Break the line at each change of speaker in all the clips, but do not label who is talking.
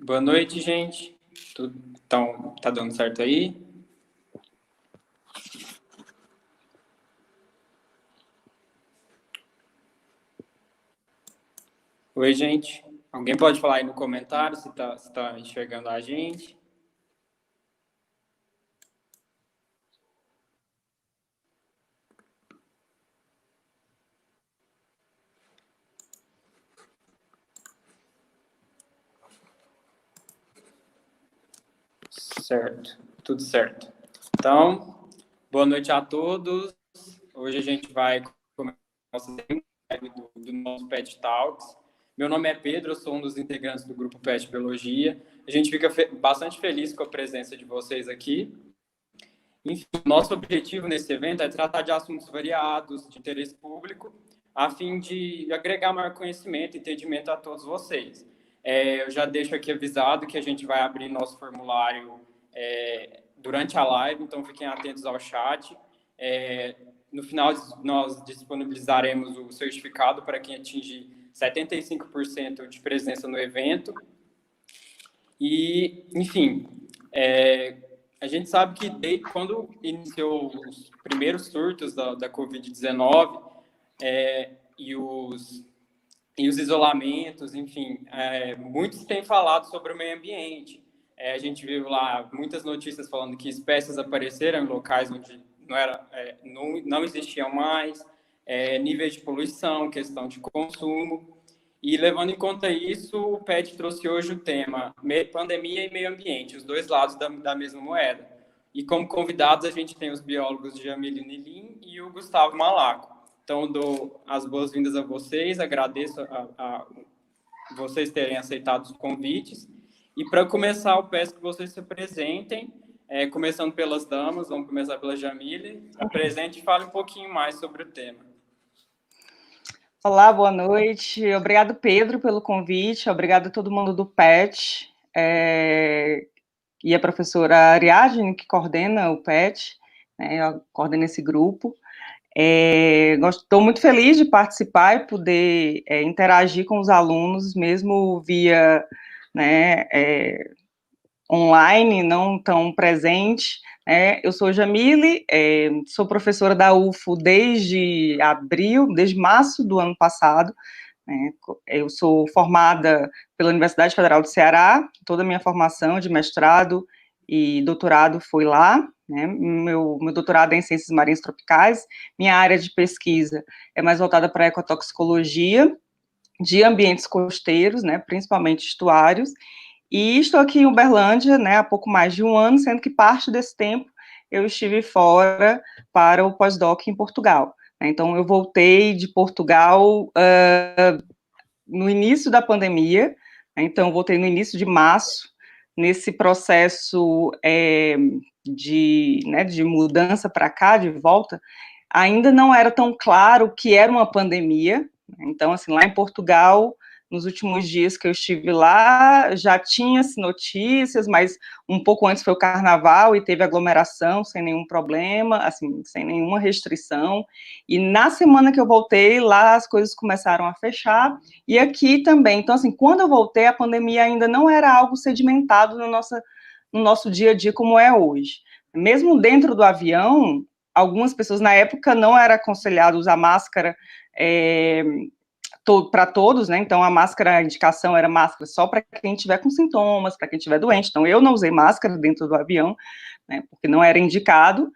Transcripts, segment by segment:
Boa noite, gente. Então, tá dando certo aí? Oi, gente. Alguém pode falar aí no comentário se tá enxergando a gente? Certo, tudo certo. Então, boa noite a todos. Hoje a gente vai começar do nosso Pet Talks. Meu nome é Pedro, eu sou um dos integrantes do grupo Pet Biologia. A gente fica bastante feliz com a presença de vocês aqui. Enfim, nosso objetivo nesse evento é tratar de assuntos variados, de interesse público, a fim de agregar maior conhecimento e entendimento a todos vocês. Eu já deixo aqui avisado que a gente vai abrir nosso formulário durante a live, então fiquem atentos ao chat. No final, nós disponibilizaremos o certificado para quem atingir 75% de presença no evento. E, enfim, a gente sabe que desde quando iniciou os primeiros surtos da Covid-19 e os isolamentos, enfim, muitos têm falado sobre o meio ambiente. A gente viu lá muitas notícias falando que espécies apareceram em locais onde não existiam mais, níveis de poluição, questão de consumo. E levando em conta isso, o PET trouxe hoje o tema pandemia e meio ambiente, os dois lados da mesma moeda. E como convidados a gente tem os biólogos Jamile Nilim e o Gustavo Malaco. Então, dou as boas-vindas a vocês, agradeço a vocês terem aceitado os convites. E para começar, eu peço que vocês se apresentem, começando pelas damas, vamos começar pela Jamile. Apresente e fale um pouquinho mais sobre o tema.
Olá, boa noite. Obrigado, Pedro, pelo convite. Obrigado a todo mundo do PET. E a professora Ariadne, que coordena o PET, né, coordena esse grupo. Estou muito feliz de participar e poder interagir com os alunos, mesmo via online, não tão presente. Eu sou Jamile, sou professora da UFO desde março do ano passado. Eu sou formada pela Universidade Federal do Ceará, toda a minha formação de mestrado e doutorado foi lá. Meu doutorado é em Ciências Marinhas Tropicais, minha área de pesquisa é mais voltada para a ecotoxicologia de ambientes costeiros, principalmente estuários, e estou aqui em Uberlândia, há pouco mais de um ano, sendo que parte desse tempo eu estive fora para o pós-doc em Portugal. Então, eu voltei de Portugal no início da pandemia, então, voltei no início de março, nesse processo de mudança para cá, de volta, ainda não era tão claro o que era uma pandemia. Então, assim, lá em Portugal, nos últimos dias que eu estive lá, já tinha-se notícias, mas um pouco antes foi o carnaval e teve aglomeração sem nenhum problema, assim, sem nenhuma restrição. E na semana que eu voltei, lá as coisas começaram a fechar, e aqui também. Então, assim, quando eu voltei, a pandemia ainda não era algo sedimentado no nosso dia a dia como é hoje. Mesmo dentro do avião, algumas pessoas na época não era aconselhado usar máscara para todos, então a máscara, a indicação era máscara só para quem tiver com sintomas, para quem estiver doente. Então eu não usei máscara dentro do avião, porque não era indicado,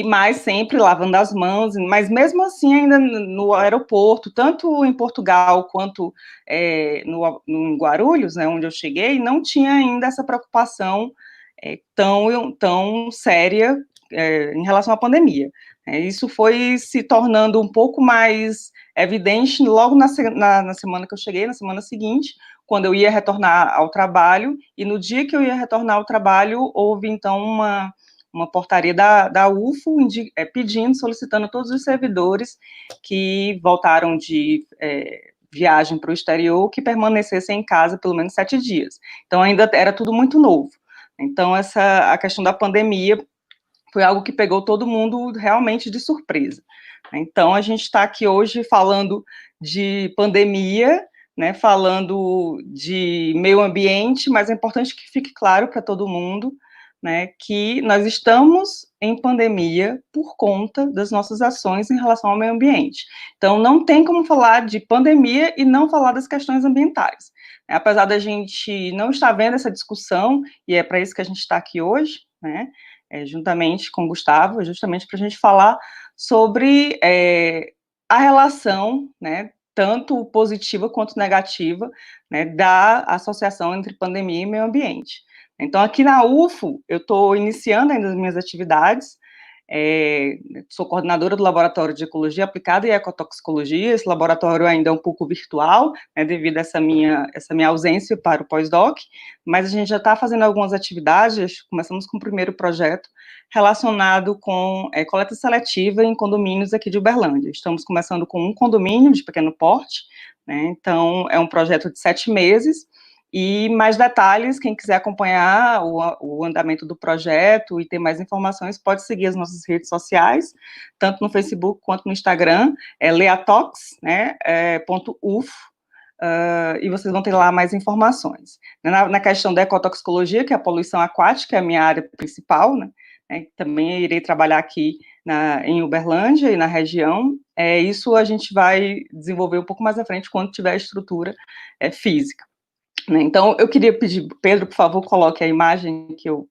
mas sempre lavando as mãos, mas mesmo assim ainda no aeroporto, tanto em Portugal quanto no Guarulhos, onde eu cheguei, não tinha ainda essa preocupação tão séria em relação à pandemia. Isso foi se tornando um pouco mais evidente logo na semana que eu cheguei, na semana seguinte, quando eu ia retornar ao trabalho, e no dia que eu ia retornar ao trabalho, houve, então, uma portaria da UFO pedindo, solicitando a todos os servidores que voltaram de viagem para o exterior que permanecessem em casa pelo menos 7 dias. Então, ainda era tudo muito novo. Então, a questão da pandemia foi algo que pegou todo mundo realmente de surpresa. Então, a gente está aqui hoje falando de pandemia, né, falando de meio ambiente, mas é importante que fique claro para todo mundo, né, que nós estamos em pandemia por conta das nossas ações em relação ao meio ambiente. Então, não tem como falar de pandemia e não falar das questões ambientais. Apesar da gente não estar vendo essa discussão, e é para isso que a gente está aqui hoje, né, juntamente com o Gustavo, justamente para a gente falar sobre a relação, né, tanto positiva quanto negativa, né, da associação entre pandemia e meio ambiente. Então, aqui na UFO, eu estou iniciando ainda as minhas atividades, sou coordenadora do Laboratório de Ecologia Aplicada e Ecotoxicologia. Esse laboratório ainda é um pouco virtual, né, devido a essa minha ausência para o pós-doc, mas a gente já está fazendo algumas atividades. Começamos com o primeiro projeto relacionado com coleta seletiva em condomínios aqui de Uberlândia. Estamos começando com um condomínio de pequeno porte, né, então é um projeto de 7 meses, e mais detalhes, quem quiser acompanhar o andamento do projeto e ter mais informações, pode seguir as nossas redes sociais, tanto no Facebook quanto no Instagram, leatox, né, .uf, e vocês vão ter lá mais informações. Na questão da ecotoxicologia, que é a poluição aquática, é a minha área principal, né, também irei trabalhar aqui em Uberlândia e na região. Isso a gente vai desenvolver um pouco mais à frente, quando tiver a estrutura física. Então, eu queria pedir, Pedro, por favor, coloque a imagem que eu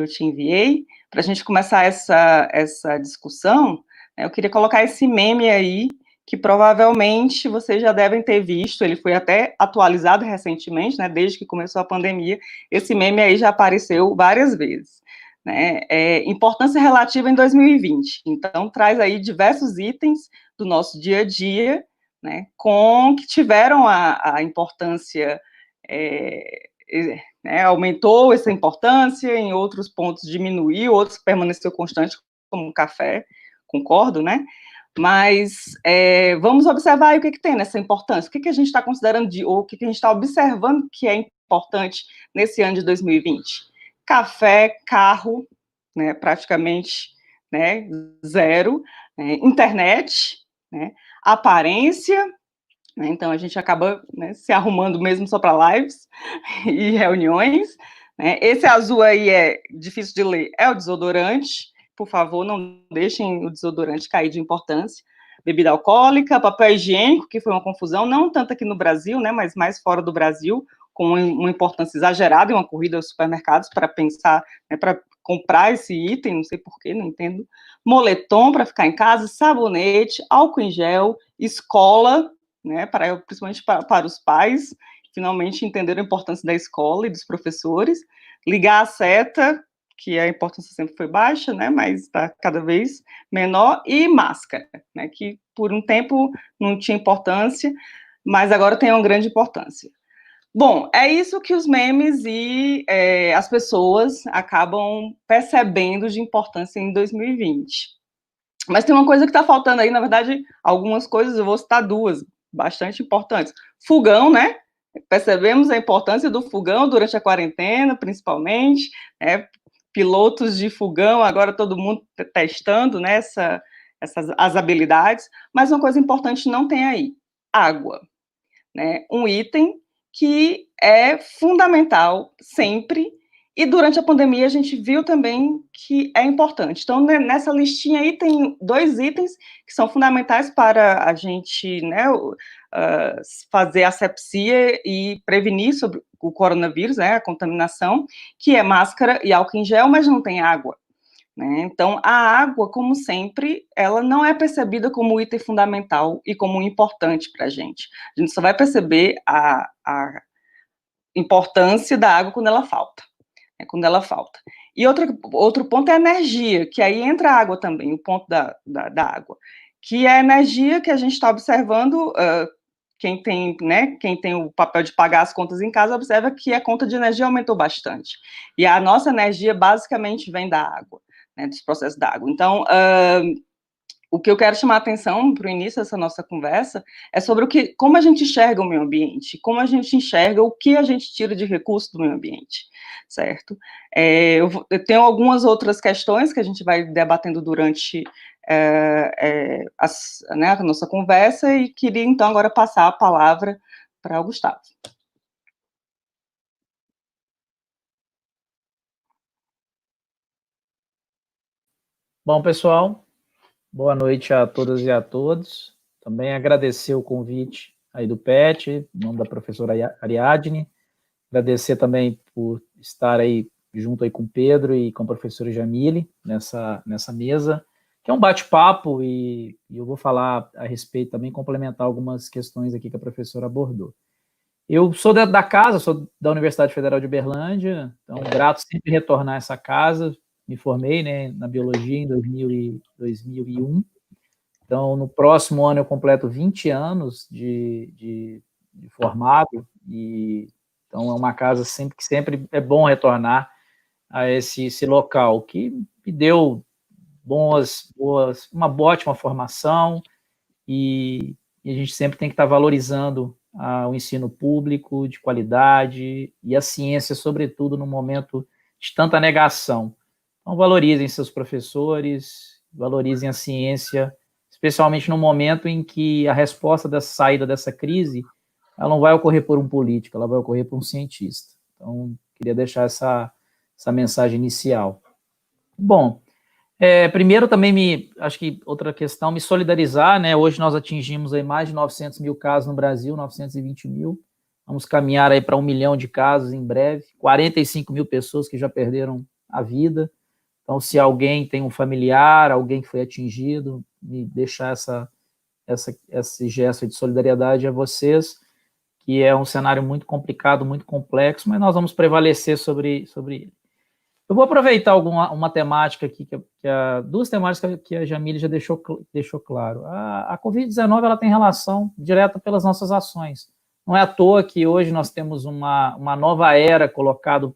te enviei, para a gente começar essa discussão. Eu queria colocar esse meme aí, que provavelmente vocês já devem ter visto, ele foi até atualizado recentemente, né, desde que começou a pandemia. Esse meme aí já apareceu várias vezes, né, importância relativa em 2020, então traz aí diversos itens do nosso dia a dia, né, que tiveram a importância, né, aumentou essa importância, em outros pontos diminuiu, outros permaneceu constante, como o café, concordo, né? Mas vamos observar aí o que tem nessa importância, o que a gente está considerando ou o que a gente está observando que é importante nesse ano de 2020. Café, carro, né, praticamente, né, zero, internet, né, aparência, né, então a gente acaba, né, se arrumando mesmo só para lives e reuniões, né. Esse azul aí é difícil de ler, é o desodorante, por favor, não deixem o desodorante cair de importância. Bebida alcoólica, papel higiênico, que foi uma confusão, não tanto aqui no Brasil, né, mas mais fora do Brasil, com uma importância exagerada, em uma corrida aos supermercados para pensar, né, para comprar esse item, não sei porquê, não entendo. Moletom para ficar em casa, sabonete, álcool em gel, escola, né, principalmente para os pais, finalmente entenderam a importância da escola e dos professores, ligar a seta, que a importância sempre foi baixa, né, mas está cada vez menor, e máscara, né, que por um tempo não tinha importância, mas agora tem uma grande importância. Bom, é isso que os memes e as pessoas acabam percebendo de importância em 2020. Mas tem uma coisa que está faltando aí, na verdade, algumas coisas, eu vou citar duas, bastante importantes. Fogão, né? Percebemos a importância do fogão durante a quarentena, principalmente, né? Pilotos de fogão, agora todo mundo testando, né, as habilidades, mas uma coisa importante não tem aí, água, né? Um item que é fundamental sempre, e durante a pandemia a gente viu também que é importante. Então, nessa listinha aí tem 2 itens que são fundamentais para a gente, né, fazer asepsia e prevenir sobre o coronavírus, né, a contaminação, que é máscara e álcool em gel, mas não tem água, né? Então, a água, como sempre, ela não é percebida como item fundamental e como importante para a gente. A gente só vai perceber a importância da água quando ela falta. Quando ela falta. E outro ponto é a energia, que aí entra a água também, o ponto da água, que é a energia que a gente está observando, quem tem o papel de pagar as contas em casa, observa que a conta de energia aumentou bastante. E a nossa energia basicamente vem da água, né, dos processos da água. Então, o que eu quero chamar a atenção para o início dessa nossa conversa é sobre como a gente enxerga o meio ambiente, como a gente enxerga o que a gente tira de recurso do meio ambiente, certo? Eu tenho algumas outras questões que a gente vai debatendo durante a nossa conversa, e queria, então, agora passar a palavra, para o Gustavo.
Bom, pessoal, boa noite a todas e a todos. Também agradecer o convite aí do PET, em nome da professora Ariadne. Agradecer também por estar aí junto aí com o Pedro e com a professora Jamile nessa mesa, que é um bate-papo e eu vou falar a respeito também, complementar algumas questões aqui que a professora abordou. Eu sou da casa, sou da Universidade Federal de Uberlândia, então grato sempre retornar a essa casa. Me formei, né, na biologia em 2001. Então, no próximo ano eu completo 20 anos de formado, e então é uma casa que sempre é bom retornar a esse local, que me deu uma ótima formação, e a gente sempre tem que estar valorizando o ensino público de qualidade e a ciência, sobretudo no momento de tanta negação. Então, valorizem seus professores, valorizem a ciência, especialmente no momento em que a resposta da saída dessa crise, ela não vai ocorrer por um político, ela vai ocorrer por um cientista. Então, queria deixar essa mensagem inicial. Bom, primeiro também acho que outra questão, me solidarizar, né? Hoje nós atingimos aí mais de 900 mil casos no Brasil, 920 mil, vamos caminhar aí para 1 milhão de casos em breve, 45 mil pessoas que já perderam a vida. Então, se alguém tem um familiar, alguém que foi atingido, me deixar esse gesto de solidariedade a vocês, que é um cenário muito complicado, muito complexo, mas nós vamos prevalecer sobre ele. Eu vou aproveitar uma temática aqui, duas temáticas que a Jamile já deixou claro. A Covid-19 ela tem relação direta pelas nossas ações. Não é à toa que hoje nós temos uma nova era colocada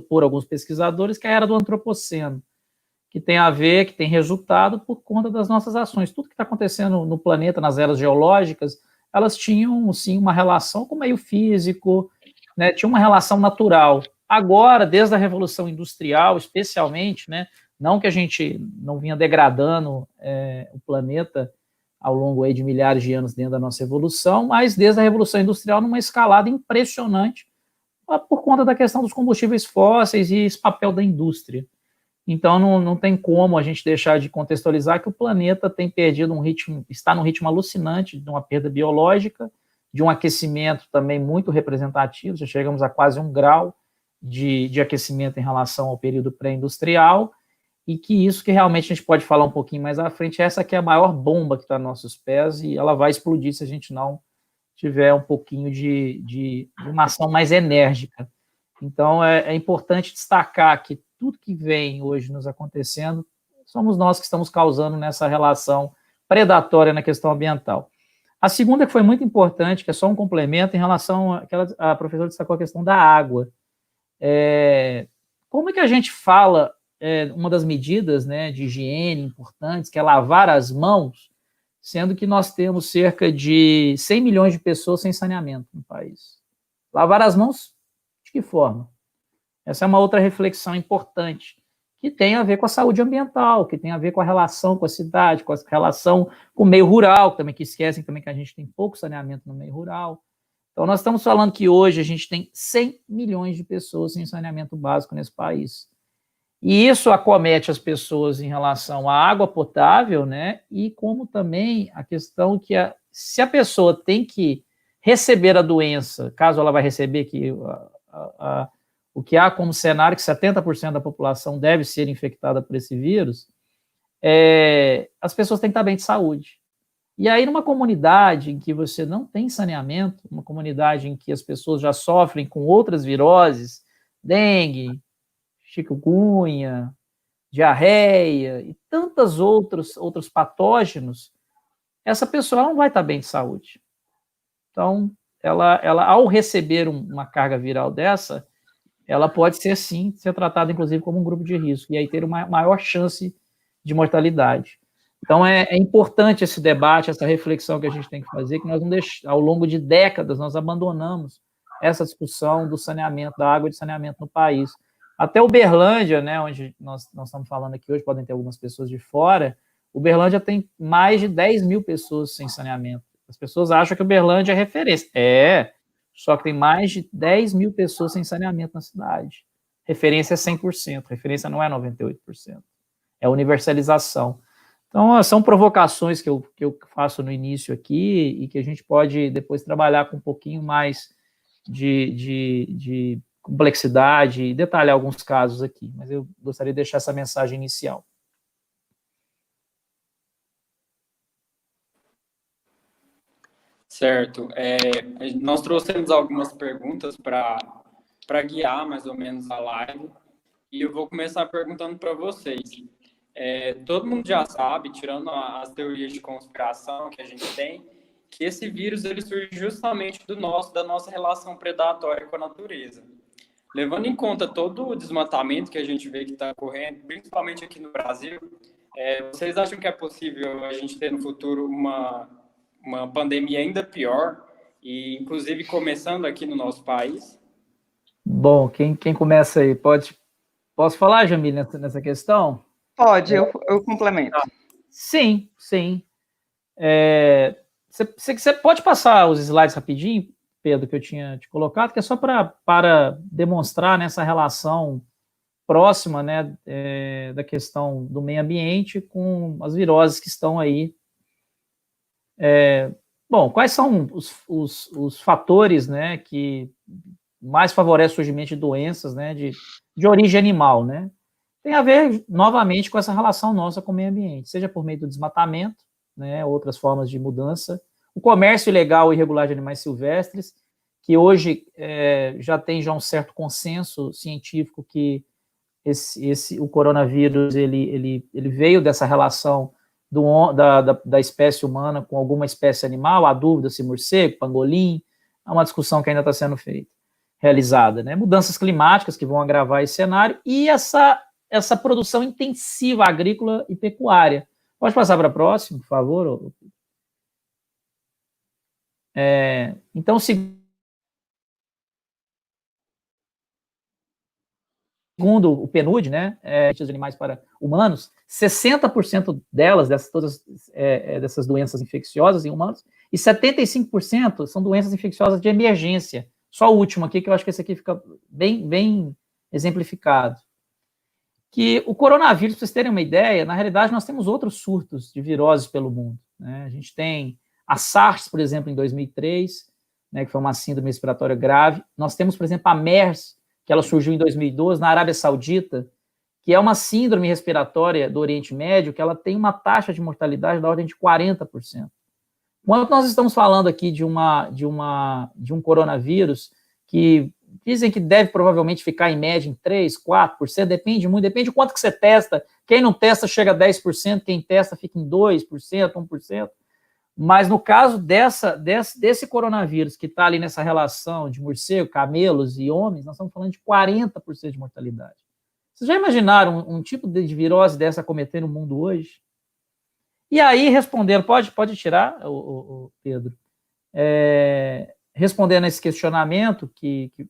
por alguns pesquisadores, que é a era do antropoceno, que tem a ver, que tem resultado por conta das nossas ações. Tudo que está acontecendo no planeta, nas eras geológicas, elas tinham, sim, uma relação com o meio físico, né, tinha uma relação natural. Agora, desde a Revolução Industrial, especialmente, né, não que a gente não vinha degradando o planeta ao longo aí de milhares de anos dentro da nossa evolução, mas desde a Revolução Industrial numa escalada impressionante, por conta da questão dos combustíveis fósseis e esse papel da indústria. Então, não tem como a gente deixar de contextualizar que o planeta tem perdido está num ritmo alucinante de uma perda biológica, de um aquecimento também muito representativo, já chegamos a quase 1 grau de aquecimento em relação ao período pré-industrial, e que isso que realmente a gente pode falar um pouquinho mais à frente, essa que é a maior bomba que está nos nossos pés, e ela vai explodir se a gente não tiver um pouquinho de uma ação mais enérgica. Então, é importante destacar que tudo que vem hoje nos acontecendo, somos nós que estamos causando nessa relação predatória na questão ambiental. A segunda, que foi muito importante, que é só um complemento, em relação a professora destacou a questão da água. Como é que a gente fala, uma das medidas, né, de higiene importantes, que é lavar as mãos, sendo que nós temos cerca de 100 milhões de pessoas sem saneamento no país. Lavar as mãos, de que forma? Essa é uma outra reflexão importante, que tem a ver com a saúde ambiental, que tem a ver com a relação com a cidade, com a relação com o meio rural, também, que esquecem também que a gente tem pouco saneamento no meio rural. Então, nós estamos falando que hoje a gente tem 100 milhões de pessoas sem saneamento básico nesse país. E isso acomete as pessoas em relação à água potável, né? E como também a questão que se a pessoa tem que receber a doença, caso ela vai receber, o que há como cenário que 70% da população deve ser infectada por esse vírus, as pessoas têm que estar bem de saúde. E aí, numa comunidade em que você não tem saneamento, uma comunidade em que as pessoas já sofrem com outras viroses, dengue, chikungunya, diarreia e tantos outros patógenos, essa pessoa não vai estar bem de saúde. Então, ela ao receber uma carga viral dessa, ela pode ser, sim, ser tratada, inclusive, como um grupo de risco, e aí ter uma maior chance de mortalidade. Então, é importante esse debate, essa reflexão que a gente tem que fazer, que nós não ao longo de décadas, nós abandonamos essa discussão do saneamento, da água e de saneamento no país. Até Uberlândia, né, onde nós estamos falando aqui hoje, podem ter algumas pessoas de fora, Uberlândia tem mais de 10 mil pessoas sem saneamento. As pessoas acham que Uberlândia é referência. Só que tem mais de 10 mil pessoas sem saneamento na cidade. Referência é 100%, referência não é 98%. É universalização. Então, são provocações que eu faço no início aqui e que a gente pode depois trabalhar com um pouquinho mais de complexidade e detalhar alguns casos aqui. Mas eu gostaria de deixar essa mensagem inicial.
Certo. Nós trouxemos algumas perguntas para guiar mais ou menos a live, e eu vou começar perguntando para vocês. Todo mundo já sabe, tirando as teorias de conspiração que a gente tem, que esse vírus ele surge justamente da nossa relação predatória com a natureza. Levando em conta todo o desmatamento que a gente vê que está ocorrendo, principalmente aqui no Brasil, vocês acham que é possível a gente ter no futuro uma pandemia ainda pior, e inclusive começando aqui no nosso país?
Bom, quem começa aí? Posso falar, Jamile, nessa questão?
Pode, eu complemento.
Sim. Você pode passar os slides rapidinho, Pedro, que eu tinha te colocado, que é só para demonstrar nessa relação próxima, né, da questão do meio ambiente com as viroses que estão aí. Bom, quais são os fatores, né, que mais favorecem o surgimento de doenças, né, de origem animal, né? Tem a ver, novamente, com essa relação nossa com o meio ambiente, seja por meio do desmatamento, né, outras formas de mudança, o comércio ilegal e irregular de animais silvestres, que hoje já tem um certo consenso científico que o coronavírus ele veio dessa relação da espécie humana com alguma espécie animal, há dúvida se morcego, pangolim, é uma discussão que ainda está sendo realizada, né? Mudanças climáticas que vão agravar esse cenário e essa produção intensiva agrícola e pecuária. Pode passar para a próxima, por favor? Então, segundo o PNUD, né, de animais para humanos, 60% dessas doenças infecciosas em humanos, e 75% são doenças infecciosas de emergência. Só o último aqui, que eu acho que esse aqui fica bem exemplificado. Que o coronavírus, para vocês terem uma ideia, na realidade nós temos outros surtos de viroses pelo mundo, né? A gente tem a SARS, por exemplo, em 2003, né, que foi uma síndrome respiratória grave. Nós temos, por exemplo, a MERS, que ela surgiu em 2012 na Arábia Saudita, que é uma síndrome respiratória do Oriente Médio, que ela tem uma taxa de mortalidade da ordem de 40%. Quando nós estamos falando aqui de um coronavírus que dizem que deve provavelmente ficar em média em 3%, 4%, depende muito, depende de quanto que você testa. Quem não testa chega a 10%, quem testa fica em 2%, 1%. Mas no caso desse coronavírus que está ali nessa relação de morcego, camelos e homens, nós estamos falando de 40% de mortalidade. Vocês já imaginaram um tipo de virose dessa acometer no mundo hoje? E aí, respondendo, pode tirar, o Pedro, respondendo a esse questionamento,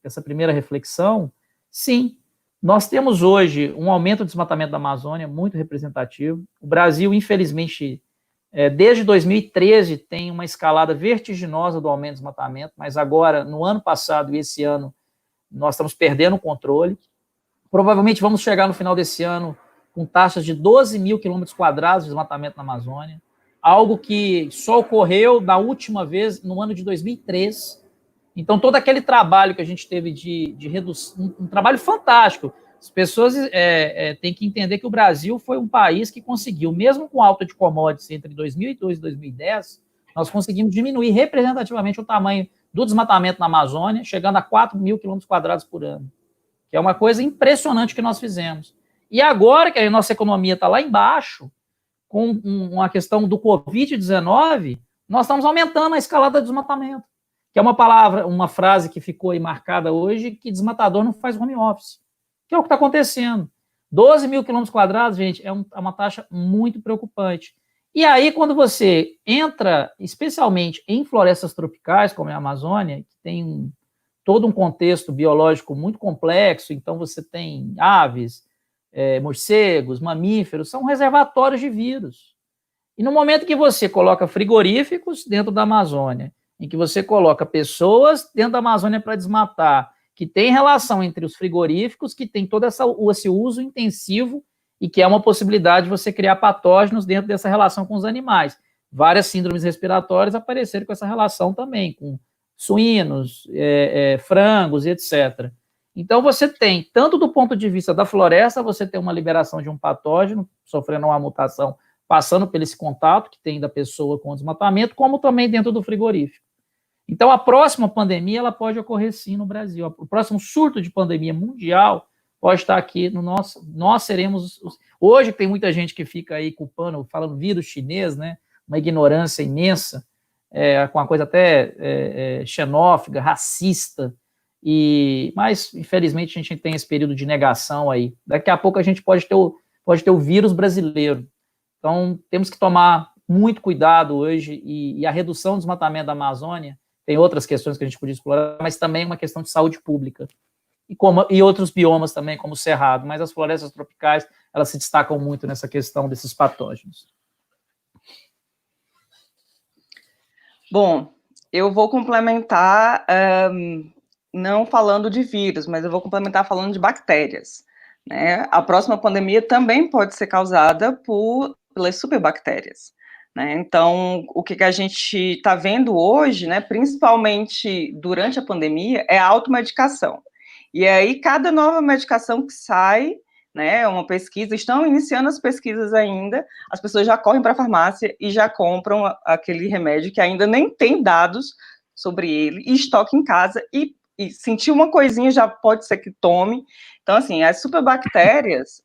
essa primeira reflexão, sim, nós temos hoje um aumento do desmatamento da Amazônia muito representativo. O Brasil, infelizmente, desde 2013 tem uma escalada vertiginosa do aumento do desmatamento, mas agora, no ano passado e esse ano, nós estamos perdendo o controle. Provavelmente vamos chegar no final desse ano com taxas de 12 mil quilômetros quadrados de desmatamento na Amazônia, algo que só ocorreu da última vez no ano de 2003. Então, todo aquele trabalho que a gente teve de redução, um trabalho fantástico. As pessoas têm que entender que o Brasil foi um país que conseguiu, mesmo com alta de commodities entre 2002 e 2010, nós conseguimos diminuir representativamente o tamanho do desmatamento na Amazônia, chegando a 4 mil quilômetros quadrados por ano, que é uma coisa impressionante que nós fizemos. E agora que a nossa economia está lá embaixo, com uma questão do Covid-19, nós estamos aumentando a escalada do desmatamento, que é uma frase que ficou aí marcada hoje, que desmatador não faz home office, que é o que está acontecendo. 12 mil quilômetros quadrados, gente, é uma taxa muito preocupante. E aí, quando você entra, especialmente em florestas tropicais, como é a Amazônia, que tem todo um contexto biológico muito complexo, então você tem aves, morcegos, mamíferos, são reservatórios de vírus. E no momento que você coloca frigoríficos dentro da Amazônia, em que você coloca pessoas dentro da Amazônia para desmatar, que tem relação entre os frigoríficos, que tem todo esse uso intensivo e que é uma possibilidade de você criar patógenos dentro dessa relação com os animais. Várias síndromes respiratórias apareceram com essa relação também, com suínos, frangos e etc. Então, você tem, tanto do ponto de vista da floresta, você tem uma liberação de um patógeno, sofrendo uma mutação, passando por esse contato que tem da pessoa com o desmatamento, como também dentro do frigorífico. Então, a próxima pandemia, ela pode ocorrer sim no Brasil. O próximo surto de pandemia mundial pode estar aqui no nosso... Nós seremos... Hoje tem muita gente que fica aí culpando, falando vírus chinês, né? Uma ignorância imensa, com uma coisa até xenófoba, racista, mas, infelizmente, a gente tem esse período de negação aí. Daqui a pouco a gente pode ter o vírus brasileiro. Então, temos que tomar muito cuidado hoje, e a redução do desmatamento da Amazônia, tem outras questões que a gente podia explorar, mas também uma questão de saúde pública. E outros biomas também, como o cerrado, mas as florestas tropicais, elas se destacam muito nessa questão desses patógenos.
Bom, eu vou complementar, não falando de vírus, mas eu vou complementar falando de bactérias, né? A próxima pandemia também pode ser causada pelas superbactérias, né? Então, o que a gente está vendo hoje, né, principalmente durante a pandemia, é a automedicação. E aí, cada nova medicação que sai, né, uma pesquisa, estão iniciando as pesquisas ainda, as pessoas já correm para a farmácia e já compram aquele remédio que ainda nem tem dados sobre ele, e estoca em casa, e sentir uma coisinha já pode ser que tome. Então, assim, as superbactérias,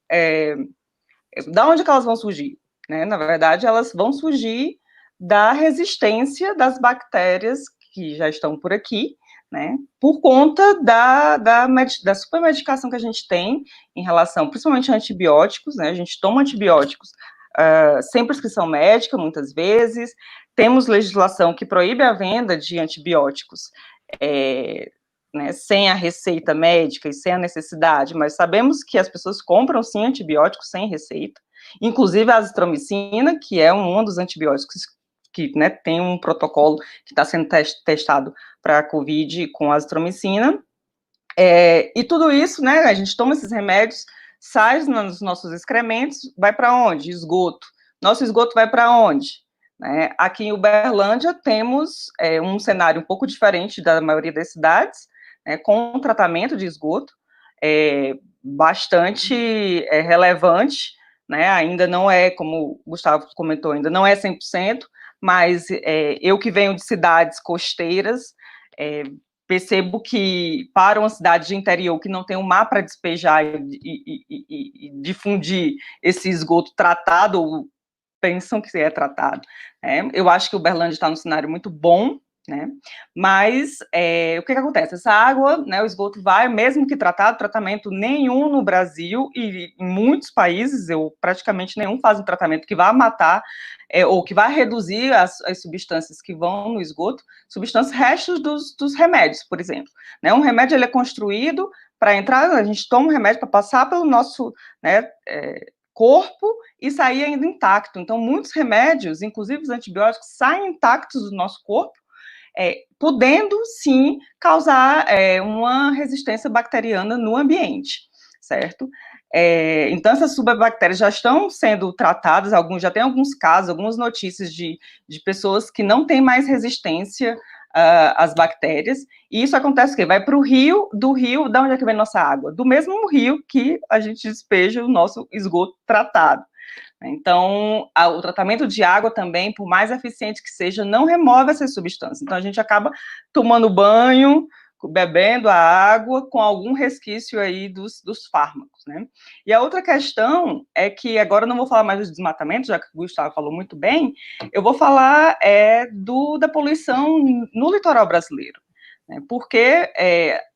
da onde que elas vão surgir? Né? Na verdade, elas vão surgir da resistência das bactérias que já estão por aqui, né, por conta da supermedicação que a gente tem em relação, principalmente a antibióticos, né, a gente toma antibióticos sem prescrição médica, muitas vezes, temos legislação que proíbe a venda de antibióticos né, sem a receita médica e sem a necessidade, mas sabemos que as pessoas compram, sim, antibióticos sem receita, inclusive a azitromicina, que é um dos antibióticos que, né, tem um protocolo que está sendo testado para a Covid com azitromicina, e tudo isso, né, a gente toma esses remédios, sai nos nossos excrementos, vai para onde? Esgoto. Nosso esgoto vai para onde? Né? Aqui em Uberlândia temos um cenário um pouco diferente da maioria das cidades, com um tratamento de esgoto bastante relevante, né? Ainda não é, como o Gustavo comentou, ainda não é 100%, mas eu que venho de cidades costeiras, percebo que para uma cidade de interior que não tem um mar para despejar e difundir esse esgoto tratado, ou pensam que é tratado, eu acho que o Uberlândia está num cenário muito bom, né? Mas o que acontece? Essa água, né, o esgoto vai, mesmo que tratado, tratamento nenhum no Brasil e em muitos países, praticamente nenhum faz um tratamento que vai matar ou que vai reduzir as substâncias que vão no esgoto, substâncias restos dos remédios, por exemplo. Né? Um remédio ele é construído para entrar, a gente toma um remédio para passar pelo nosso, né, corpo e sair ainda intacto. Então, muitos remédios, inclusive os antibióticos, saem intactos do nosso corpo, podendo, sim, causar uma resistência bacteriana no ambiente, certo? Então, essas superbactérias já estão sendo tratadas, já tem alguns casos, algumas notícias de pessoas que não têm mais resistência às bactérias, e isso acontece o quê? Vai para o rio, da onde é que vem nossa água? Do mesmo rio que a gente despeja o nosso esgoto tratado. Então, o tratamento de água também, por mais eficiente que seja, não remove essas substâncias. Então, a gente acaba tomando banho, bebendo a água com algum resquício aí dos fármacos, né? E a outra questão é que, agora eu não vou falar mais do desmatamento, já que o Gustavo falou muito bem, eu vou falar da poluição no litoral brasileiro, né? Porque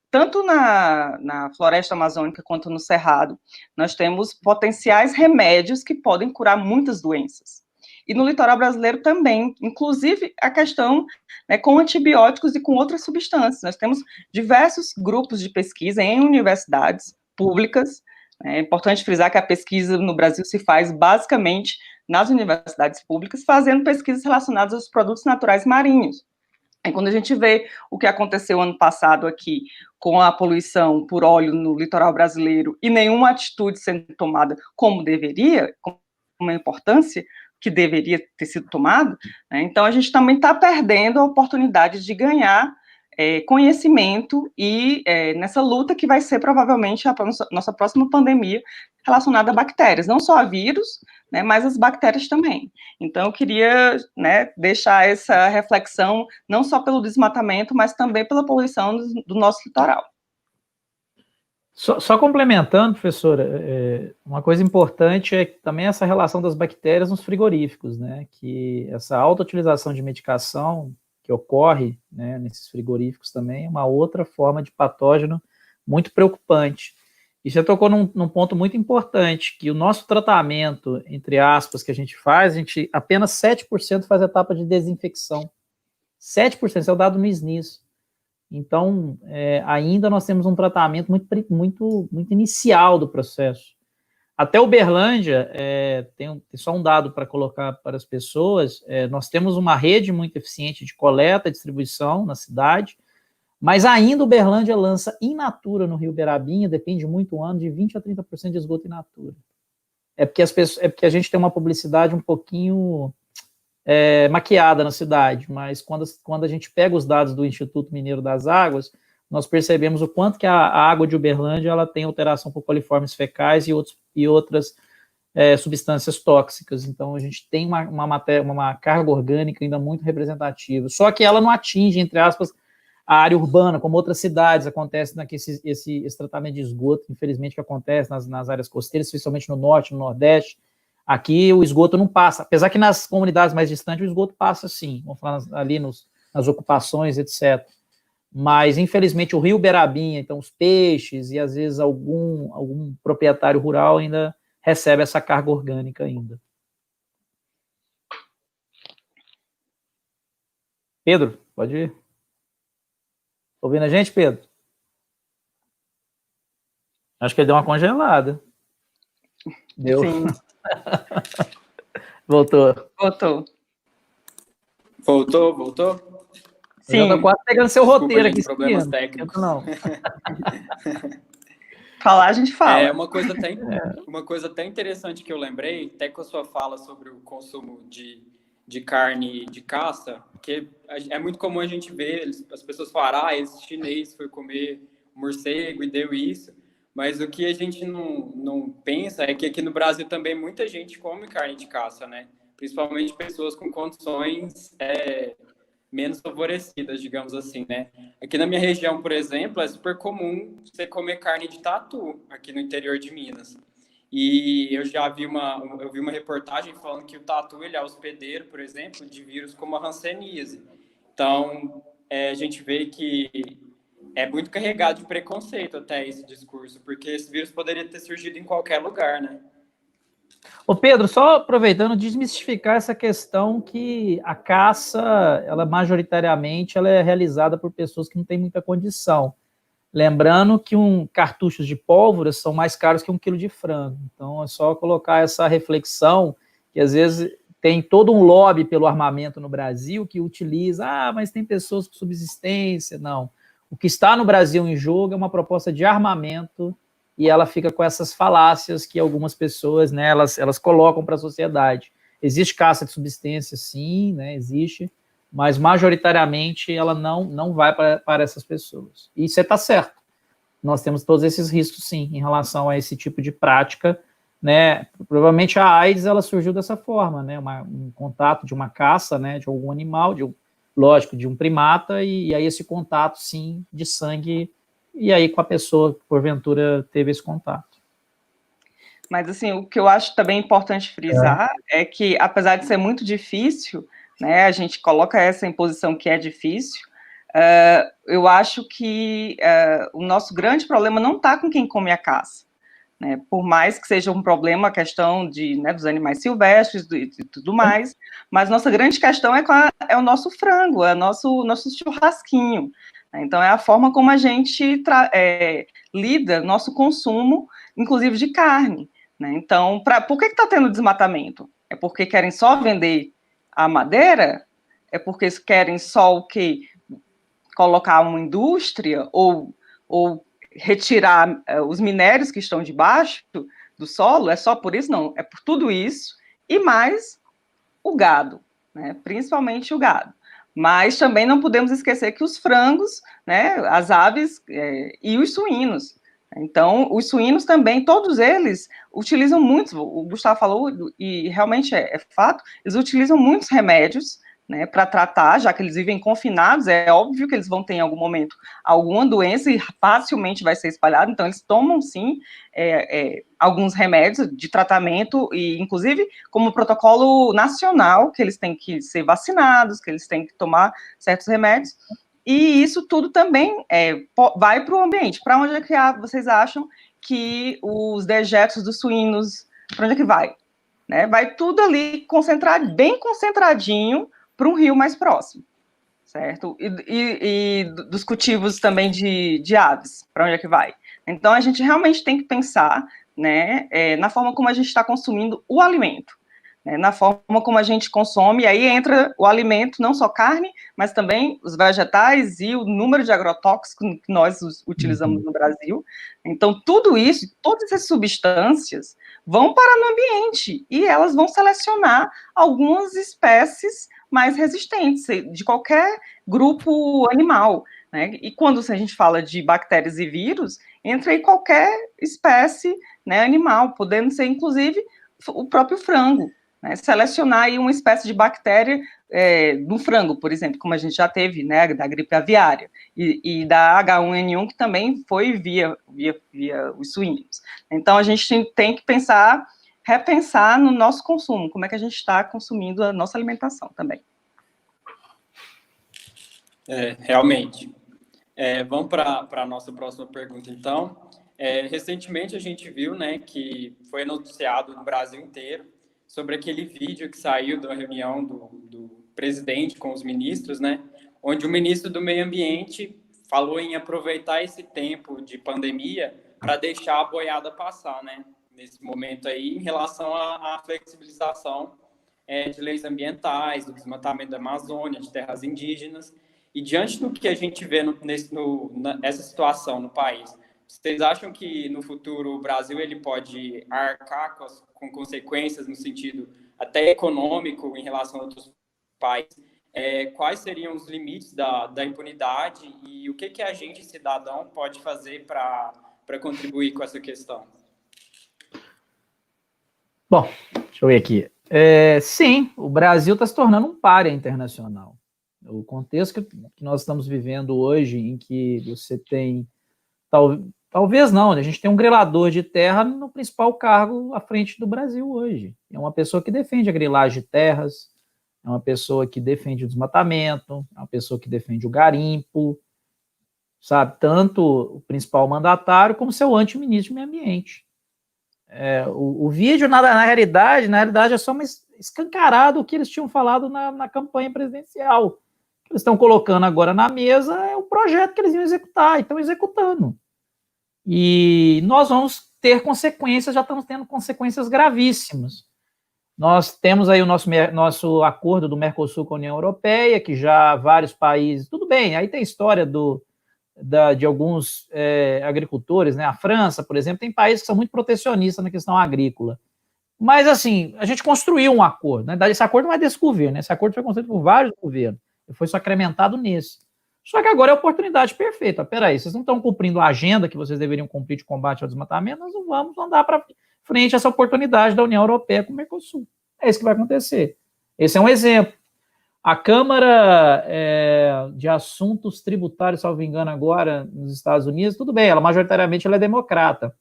tanto na floresta amazônica quanto no cerrado, nós temos potenciais remédios que podem curar muitas doenças. E no litoral brasileiro também, inclusive a questão, né, com antibióticos e com outras substâncias. Nós temos diversos grupos de pesquisa em universidades públicas. É importante frisar que a pesquisa no Brasil se faz basicamente nas universidades públicas, fazendo pesquisas relacionadas aos produtos naturais marinhos. E quando a gente vê o que aconteceu ano passado aqui com a poluição por óleo no litoral brasileiro e nenhuma atitude sendo tomada como deveria, com uma importância que deveria ter sido tomada, né, então a gente também está perdendo a oportunidade de ganhar conhecimento e nessa luta que vai ser provavelmente a nossa próxima pandemia relacionada a bactérias, não só a vírus, né, mas as bactérias também. Então, eu queria, né, deixar essa reflexão, não só pelo desmatamento, mas também pela poluição do nosso litoral.
Só complementando, professora, uma coisa importante é também essa relação das bactérias nos frigoríficos, né, que essa alta utilização de medicação que ocorre, né, nesses frigoríficos também é uma outra forma de patógeno muito preocupante. E você tocou num ponto muito importante, que o nosso tratamento, entre aspas, que a gente faz, apenas 7% faz a etapa de desinfecção. 7%, esse é o dado no SNIS. Então, ainda nós temos um tratamento muito inicial do processo. Até Uberlândia, tem só um dado para colocar para as pessoas, nós temos uma rede muito eficiente de coleta e distribuição na cidade, mas ainda Uberlândia lança in natura no Rio Berabinha, depende muito do ano, de 20% a 30% de esgoto in natura. É porque a gente tem uma publicidade um pouquinho maquiada na cidade, mas quando a gente pega os dados do Instituto Mineiro das Águas, nós percebemos o quanto que a água de Uberlândia ela tem alteração por coliformes fecais e outras substâncias tóxicas. Então, a gente tem uma carga orgânica ainda muito representativa. Só que ela não atinge, entre aspas, a área urbana, como outras cidades acontece esse tratamento de esgoto, infelizmente, que acontece nas áreas costeiras, especialmente no norte, no nordeste. Aqui o esgoto não passa, apesar que nas comunidades mais distantes o esgoto passa sim, vamos falar ali nas ocupações, etc. Mas, infelizmente, o Rio Berabinha, então os peixes e às vezes algum proprietário rural ainda recebe essa carga orgânica ainda. Pedro, pode ir. Tá ouvindo a gente, Pedro? Acho que ele deu uma congelada. Deu.
Sim.
Voltou.
Voltou?
Sim.
Eu já tô quase pegando seu roteiro aqui.
Problemas técnicos.
Não.
Falar, a gente fala.
Uma coisa até interessante que eu lembrei, até com a sua fala sobre o consumo de carne de caça, que é muito comum a gente ver as pessoas falar, esse chinês foi comer morcego e deu isso, mas o que a gente não pensa é que aqui no Brasil também muita gente come carne de caça, né? Principalmente pessoas com condições menos favorecidas, digamos assim, né? Aqui na minha região, por exemplo, é super comum você comer carne de tatu, aqui no interior de Minas. E eu já vi uma reportagem falando que o tatu ele é hospedeiro, por exemplo, de vírus como a hanseníase. Então, a gente vê que é muito carregado de preconceito até esse discurso, porque esse vírus poderia ter surgido em qualquer lugar, né?
Ô Pedro, só aproveitando, desmistificar essa questão que a caça, ela majoritariamente ela é realizada por pessoas que não têm muita condição. Lembrando que cartuchos de pólvora são mais caros que 1 quilo de frango. Então, é só colocar essa reflexão, que às vezes tem todo um lobby pelo armamento no Brasil que utiliza, mas tem pessoas com subsistência. Não. O que está no Brasil em jogo é uma proposta de armamento e ela fica com essas falácias que algumas pessoas, né, elas colocam para a sociedade. Existe caça de subsistência, sim, né, existe, mas majoritariamente ela não vai para essas pessoas. E você está certo. Nós temos todos esses riscos, sim, em relação a esse tipo de prática, né? Provavelmente a AIDS ela surgiu dessa forma, né? Um contato de uma caça, né? De algum animal, lógico, de um primata, e aí esse contato, sim, de sangue, e aí com a pessoa que porventura teve esse contato.
Mas, assim, o que eu acho também importante frisar é que, apesar de ser muito difícil, né, a gente coloca essa imposição que é difícil, eu acho que o nosso grande problema não está com quem come a caça, né, por mais que seja um problema a questão dos animais silvestres e tudo mais, mas nossa grande questão é o nosso frango, é o nosso churrasquinho, né, então é a forma como a gente lida nosso consumo, inclusive de carne, né, então, por que está tendo desmatamento? É porque querem só vender a madeira? É porque querem só o quê? Colocar uma indústria ou retirar os minérios que estão debaixo do solo? É só por isso? Não, é por tudo isso e mais o gado, né? Principalmente o gado. Mas também não podemos esquecer que os frangos, né, as aves e os suínos. Então, os suínos também, todos eles utilizam muitos, o Gustavo falou, e realmente é fato, eles utilizam muitos remédios, né, para tratar, já que eles vivem confinados, é óbvio que eles vão ter em algum momento alguma doença e facilmente vai ser espalhado, então eles tomam sim alguns remédios de tratamento, e inclusive como protocolo nacional, que eles têm que ser vacinados, que eles têm que tomar certos remédios, e isso tudo também vai para o ambiente. Para onde é que vocês acham que os dejetos dos suínos, para onde é que vai? Né? Vai tudo ali concentrado, bem concentradinho, para um rio mais próximo, certo? E dos cultivos também de aves, para onde é que vai? Então, a gente realmente tem que pensar, né, na forma como a gente está consumindo o alimento, né, na forma como a gente consome, e aí entra o alimento, não só carne, mas também os vegetais e o número de agrotóxicos que nós utilizamos no Brasil. Então, tudo isso, todas essas substâncias vão parar no ambiente, e elas vão selecionar algumas espécies mais resistentes, de qualquer grupo animal, né? E quando a gente fala de bactérias e vírus, entra aí qualquer espécie, né, animal, podendo ser, inclusive, o próprio frango, né? Selecionar aí uma espécie de bactéria do frango, por exemplo, como a gente já teve, né, da gripe aviária, e da H1N1, que também foi via os suínos. Então, a gente tem que repensar no nosso consumo, como é que a gente está consumindo a nossa alimentação também.
Realmente. Vamos para a nossa próxima pergunta, então. Recentemente a gente viu, né, que foi noticiado no Brasil inteiro sobre aquele vídeo que saiu da reunião do presidente com os ministros, né, onde o ministro do Meio Ambiente falou em aproveitar esse tempo de pandemia para deixar a boiada passar, né, nesse momento aí, em relação à flexibilização de leis ambientais, do desmatamento da Amazônia, de terras indígenas. E diante do que a gente vê nessa situação no país, vocês acham que no futuro o Brasil ele pode arcar com consequências no sentido até econômico em relação a outros países? Quais seriam os limites da impunidade e o que a gente, cidadão, pode fazer para contribuir com essa questão?
Bom, deixa eu ver aqui. Sim, o Brasil está se tornando um pária internacional. O contexto que nós estamos vivendo hoje, em que você tem, talvez não, a gente tem um grelador de terra no principal cargo à frente do Brasil hoje. É uma pessoa que defende a grilagem de terras, é uma pessoa que defende o desmatamento, é uma pessoa que defende o garimpo, sabe? Tanto o principal mandatário como seu anti-ministro do meio ambiente. O vídeo, na realidade, é só escancarado o que eles tinham falado na campanha presidencial. Eles estão colocando agora na mesa o projeto que eles iam executar, e estão executando. E nós vamos ter consequências, já estamos tendo consequências gravíssimas. Nós temos aí o nosso acordo do Mercosul com a União Europeia, que já vários países... Tudo bem, aí tem a história de alguns agricultores, né? A França, por exemplo, tem países que são muito protecionistas na questão agrícola. Mas, assim, a gente construiu um acordo. Na verdade, esse acordo não é desse governo, esse acordo foi construído por vários governos. Foi sacramentado nesse. Só que agora é a oportunidade perfeita. Peraí, vocês não estão cumprindo a agenda que vocês deveriam cumprir de combate ao desmatamento, nós não vamos andar para frente a essa oportunidade da União Europeia com o Mercosul. É isso que vai acontecer. Esse é um exemplo. A Câmara de Assuntos Tributários, salvo engano, agora nos Estados Unidos, tudo bem, majoritariamente ela é democrata,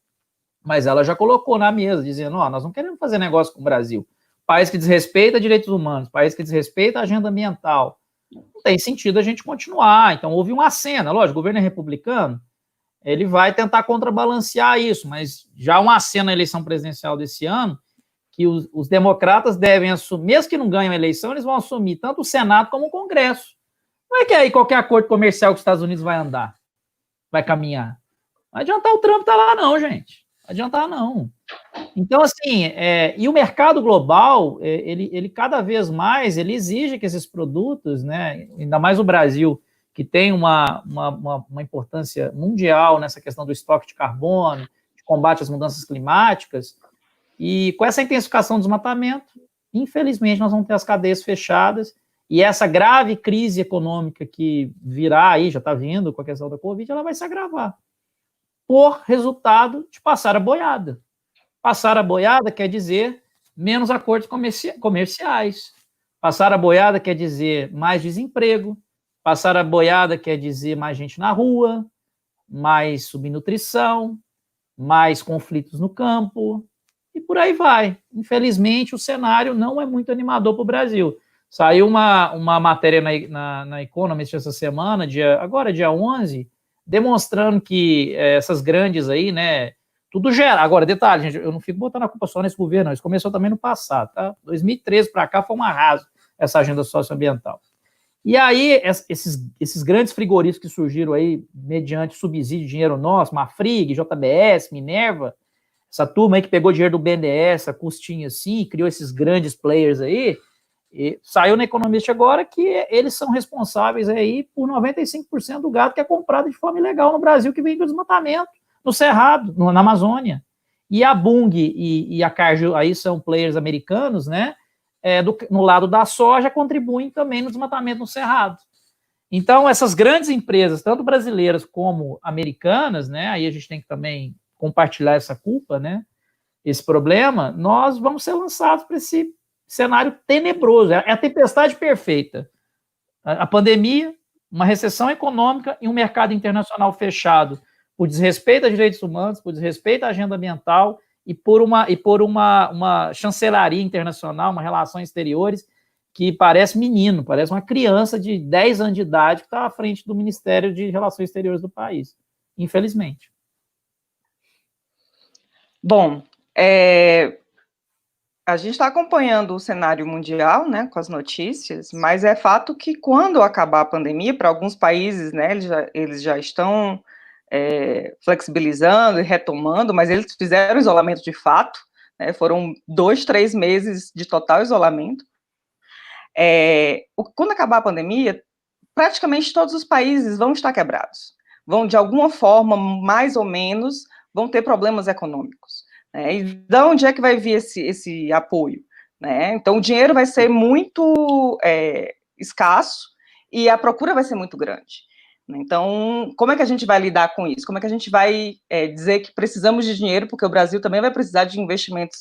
mas ela já colocou na mesa, dizendo, nós não queremos fazer negócio com o Brasil. País que desrespeita direitos humanos, país que desrespeita a agenda ambiental. Não tem sentido a gente continuar. Então, houve uma acena. Lógico, o governo é republicano, ele vai tentar contrabalancear isso, mas já uma acena na eleição presidencial desse ano, que os democratas devem assumir, mesmo que não ganhem a eleição, eles vão assumir tanto o Senado como o Congresso. Não é que aí qualquer acordo comercial que os Estados Unidos vai andar, vai caminhar. Não adiantar o Trump estar lá não, gente. Não Adiantar, não. Então, assim, e o mercado global, ele cada vez mais, ele exige que esses produtos, né, ainda mais o Brasil, que tem uma importância mundial nessa questão do estoque de carbono, de combate às mudanças climáticas, e com essa intensificação do desmatamento, infelizmente, nós vamos ter as cadeias fechadas, e essa grave crise econômica que virá aí, já está vindo com a questão da Covid, ela vai se agravar, por resultado de passar a boiada. Passar a boiada quer dizer menos acordos comerciais. Passar a boiada quer dizer mais desemprego. Passar a boiada quer dizer mais gente na rua, mais subnutrição, mais conflitos no campo, e por aí vai. Infelizmente, o cenário não é muito animador para o Brasil. Saiu uma matéria na Economist essa semana, agora dia 11, demonstrando que essas grandes aí, né, tudo gera. Agora, detalhe, gente, eu não fico botando a culpa só nesse governo, não, isso começou também no passado, tá? 2013 para cá foi um arraso essa agenda socioambiental. E aí, esses grandes frigoríficos que surgiram aí, mediante subsídio de dinheiro nosso, Mafrig, JBS, Minerva, essa turma aí que pegou dinheiro do BNDES, a custinha assim, criou esses grandes players aí, e saiu na Economist agora que eles são responsáveis aí por 95% do gado que é comprado de forma ilegal no Brasil, que vem do desmatamento, no Cerrado, na Amazônia. E a Bunge e a Cargill aí são players americanos, né? No lado da soja, contribuem também no desmatamento no Cerrado. Então, essas grandes empresas, tanto brasileiras como americanas, né? Aí a gente tem que também compartilhar essa culpa, né? Esse problema, nós vamos ser lançados para esse cenário tenebroso. É a tempestade perfeita. A pandemia, uma recessão econômica e um mercado internacional fechado por desrespeito a direitos humanos, por desrespeito à agenda ambiental e por uma chancelaria internacional, uma relações exteriores que parece menino, parece uma criança de 10 anos de idade que está à frente do Ministério de Relações Exteriores do país, infelizmente.
Bom, a gente está acompanhando o cenário mundial, né, com as notícias, mas é fato que quando acabar a pandemia, para alguns países, né, eles já estão flexibilizando e retomando, mas eles fizeram isolamento de fato, né, foram 2, 3 meses de total isolamento. Quando acabar a pandemia, praticamente todos os países vão estar quebrados, vão de alguma forma, mais ou menos, vão ter problemas econômicos. E de onde é que vai vir esse apoio? Né? Então, o dinheiro vai ser muito escasso e a procura vai ser muito grande. Então, como é que a gente vai lidar com isso? Como é que a gente vai dizer que precisamos de dinheiro, porque o Brasil também vai precisar de investimentos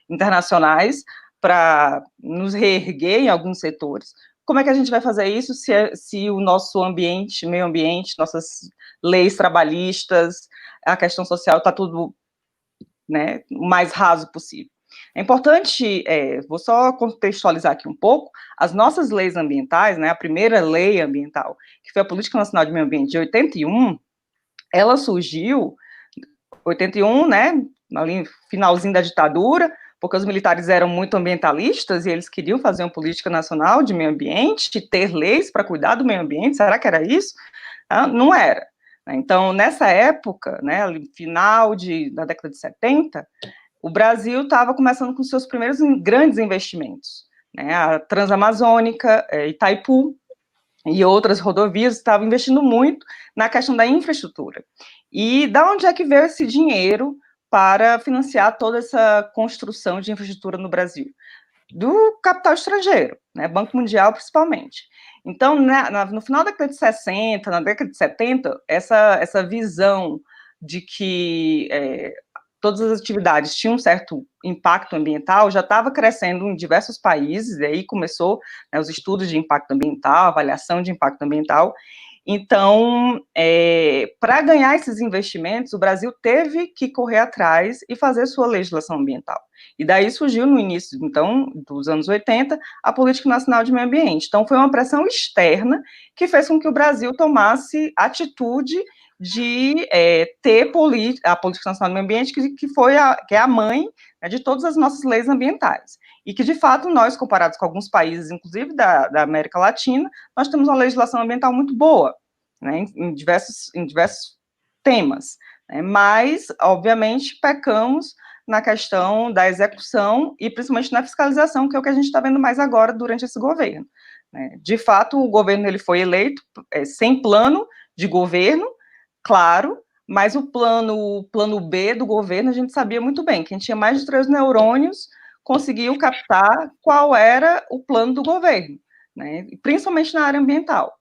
internacionais para nos reerguer em alguns setores? Como é que a gente vai fazer isso se o nosso ambiente, meio ambiente, nossas leis trabalhistas, a questão social está tudo, né, o mais raso possível? É importante, vou só contextualizar aqui um pouco, as nossas leis ambientais, né, a primeira lei ambiental, que foi a Política Nacional de Meio Ambiente de 81, ela surgiu, 81, né, ali finalzinho da ditadura, porque os militares eram muito ambientalistas e eles queriam fazer uma política nacional de meio ambiente, ter leis para cuidar do meio ambiente, será que era isso? Não era. Então, nessa época, né, final da década de 70, o Brasil estava começando com seus primeiros grandes investimentos, né, a Transamazônica, Itaipu e outras rodovias estavam investindo muito na questão da infraestrutura. E da onde é que veio esse dinheiro para financiar toda essa construção de infraestrutura no Brasil? Do capital estrangeiro, né, Banco Mundial principalmente. Então, no final da década de 60, na década de 70, essa visão de que todas as atividades tinham um certo impacto ambiental já estava crescendo em diversos países, e aí começou, né, os estudos de impacto ambiental, avaliação de impacto ambiental. Então, para ganhar esses investimentos, o Brasil teve que correr atrás e fazer sua legislação ambiental. E daí surgiu, no início, então, dos anos 80, a Política Nacional de Meio Ambiente. Então, foi uma pressão externa que fez com que o Brasil tomasse atitude de ter a Política Nacional do Meio Ambiente, que é a mãe, né, de todas as nossas leis ambientais. E que, de fato, nós, comparados com alguns países, inclusive da América Latina, nós temos uma legislação ambiental muito boa, né, em diversos temas. né? Mas, obviamente, pecamos na questão da execução e principalmente na fiscalização, que é o que a gente está vendo mais agora durante esse governo, né? De fato, o governo ele foi eleito sem plano de governo, claro, mas o plano B do governo a gente sabia muito bem. Quem tinha mais de 3 neurônios conseguiu captar qual era o plano do governo, né? Principalmente na área ambiental.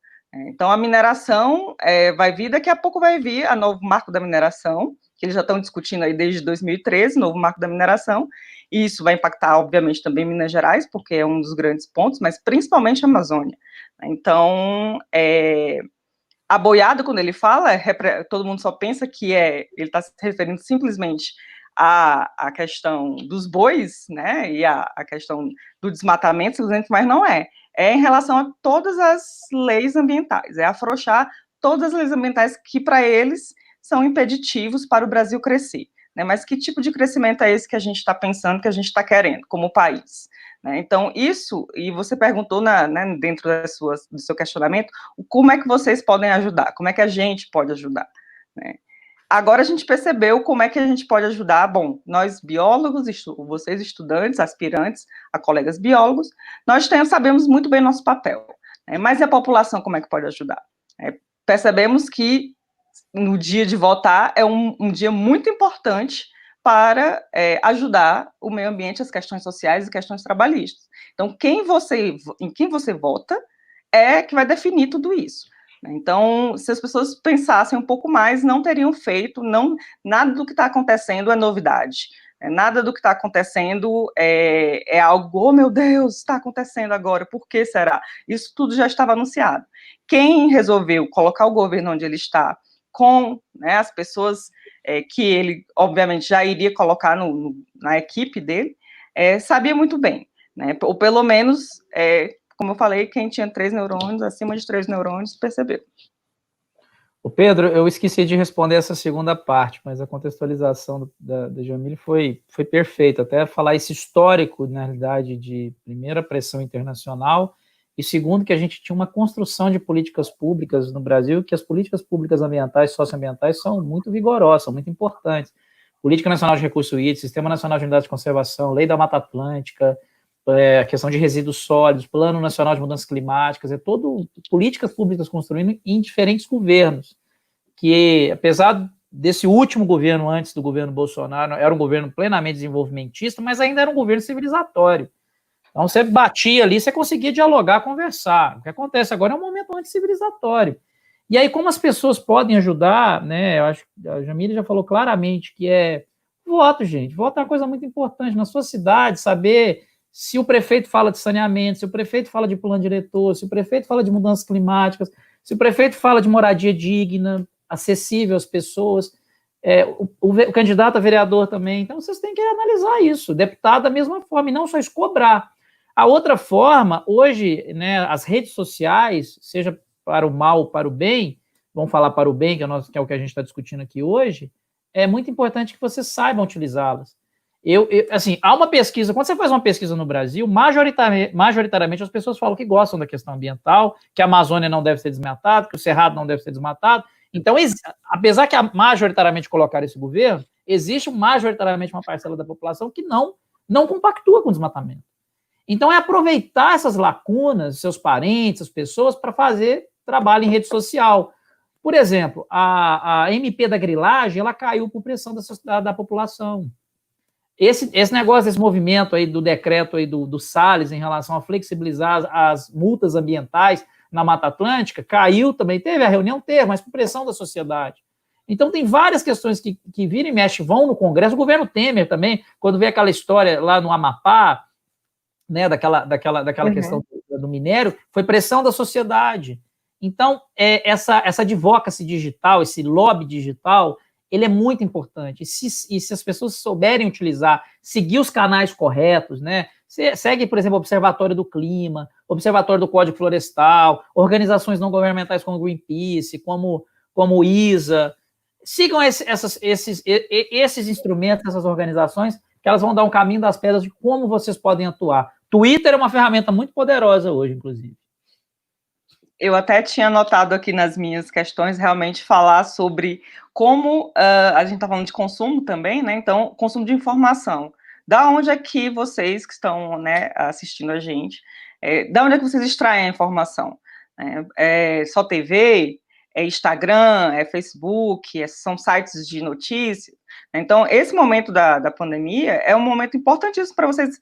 Então, a mineração vai vir, daqui a pouco vai vir a novo marco da mineração, que eles já estão discutindo aí desde 2013, novo marco da mineração, e isso vai impactar, obviamente, também Minas Gerais, porque é um dos grandes pontos, mas principalmente a Amazônia. Então, a boiada, quando ele fala, todo mundo só pensa que ele está se referindo simplesmente à questão dos bois, né, e à questão do desmatamento, simplesmente, mas não é. É em relação a todas as leis ambientais, é afrouxar todas as leis ambientais que, para eles, são impeditivos para o Brasil crescer, né, mas que tipo de crescimento é esse que a gente está pensando, que a gente está querendo, como país? Né? Então, isso, e você perguntou dentro do seu questionamento, como é que vocês podem ajudar, como é que a gente pode ajudar, né? Agora a gente percebeu como é que a gente pode ajudar. Bom, nós biólogos, vocês estudantes, aspirantes, a colegas biólogos, nós sabemos muito bem nosso papel, né? Mas e a população, como é que pode ajudar? Percebemos que no dia de votar é um dia muito importante para ajudar o meio ambiente, as questões sociais e questões trabalhistas. Então, em quem você vota é que vai definir tudo isso. Então, se as pessoas pensassem um pouco mais, não teriam feito, nada do que está acontecendo é novidade. Nada do que está acontecendo é algo, oh meu Deus, está acontecendo agora, por que será? Isso tudo já estava anunciado. Quem resolveu colocar o governo onde ele está, com as pessoas que ele, obviamente, já iria colocar na equipe dele, sabia muito bem, né? Ou pelo menos, como eu falei, quem tinha 3 neurônios, acima de 3 neurônios, percebeu.
O Pedro, eu esqueci de responder essa segunda parte, mas a contextualização da Jamile foi perfeita, até falar esse histórico, na realidade, de primeira pressão internacional, e segundo, que a gente tinha uma construção de políticas públicas no Brasil, que as políticas públicas ambientais, socioambientais, são muito vigorosas, são muito importantes. Política Nacional de Recursos Hídricos, Sistema Nacional de Unidades de Conservação, Lei da Mata Atlântica, a questão de resíduos sólidos, Plano Nacional de Mudanças Climáticas, políticas públicas construindo em diferentes governos, que, apesar desse último governo, antes do governo Bolsonaro, era um governo plenamente desenvolvimentista, mas ainda era um governo civilizatório. Então, você batia ali, você conseguia dialogar, conversar. O que acontece agora é um momento anticivilizatório. E aí, como as pessoas podem ajudar, né? Eu acho que a Jamile já falou claramente que voto, gente. Voto é uma coisa muito importante. Na sua cidade, saber se o prefeito fala de saneamento, se o prefeito fala de plano diretor, se o prefeito fala de mudanças climáticas, se o prefeito fala de moradia digna, acessível às pessoas, o candidato a vereador também. Então, vocês têm que analisar isso. Deputado da mesma forma, e não só isso, cobrar. A outra forma, hoje, né, as redes sociais, seja para o mal ou para o bem, vamos falar para o bem, que é o que a gente está discutindo aqui hoje, é muito importante que vocês saibam utilizá-las. Assim, há uma pesquisa, quando você faz uma pesquisa no Brasil, majoritariamente as pessoas falam que gostam da questão ambiental, que a Amazônia não deve ser desmatada, que o Cerrado não deve ser desmatado. Então, apesar que majoritariamente colocar esse governo, existe majoritariamente uma parcela da população que não compactua com o desmatamento. Então, é aproveitar essas lacunas, seus parentes, as pessoas, para fazer trabalho em rede social. Por exemplo, a MP da grilagem, ela caiu por pressão da população. Esse negócio, esse movimento aí do decreto aí do Salles em relação a flexibilizar as multas ambientais na Mata Atlântica, caiu também, teve a reunião, mas por pressão da sociedade. Então, tem várias questões que viram e mexem, vão no Congresso. O governo Temer também, quando veio aquela história lá no Amapá, né, daquela questão do minério, foi pressão da sociedade. Então, essa advocacy digital, esse lobby digital, ele é muito importante. E se as pessoas souberem utilizar, seguir os canais corretos, né? Segue, por exemplo, o Observatório do Clima, Observatório do Código Florestal, organizações não governamentais como Greenpeace, como o ISA. Sigam esses instrumentos, essas organizações, que elas vão dar um caminho das pedras de como vocês podem atuar. Twitter é uma ferramenta muito poderosa hoje, inclusive.
Eu até tinha anotado aqui nas minhas questões realmente falar sobre como a gente está falando de consumo também, né? Então, consumo de informação. Da onde é que vocês que estão, né, assistindo a gente, da onde é que vocês extraem a informação? É só TV? É Instagram? É Facebook? São sites de notícias? Então, esse momento da pandemia é um momento importantíssimo para vocês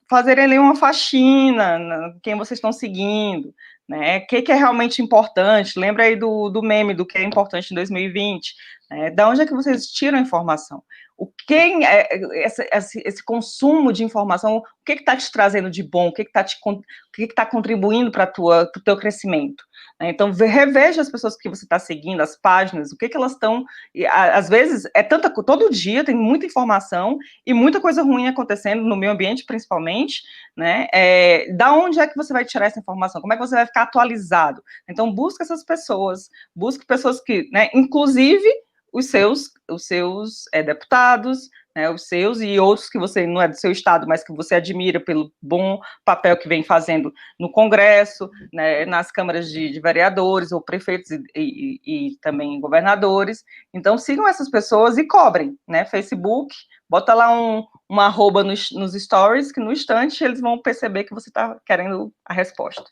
fazerem ali uma faxina, quem vocês estão seguindo, né? O que é realmente importante? Lembra aí do meme do que é importante em 2020, né? Da onde é que vocês tiram a informação? Esse consumo de informação, o que está te trazendo de bom? O que está contribuindo para o teu crescimento? Então, reveja as pessoas que você está seguindo, as páginas, o que elas estão. Às vezes, todo dia tem muita informação e muita coisa ruim acontecendo no meio ambiente, principalmente, né? Da onde é que você vai tirar essa informação? Como é que você vai ficar atualizado? Então, busque essas pessoas, busque pessoas que, né, inclusive os seus deputados, né, os seus e outros que você não é do seu estado, mas que você admira pelo bom papel que vem fazendo no Congresso, né, nas câmaras de vereadores, ou prefeitos e também governadores. Então, sigam essas pessoas e cobrem, né? Facebook, bota lá uma arroba nos stories, que no instante eles vão perceber que você está querendo a resposta.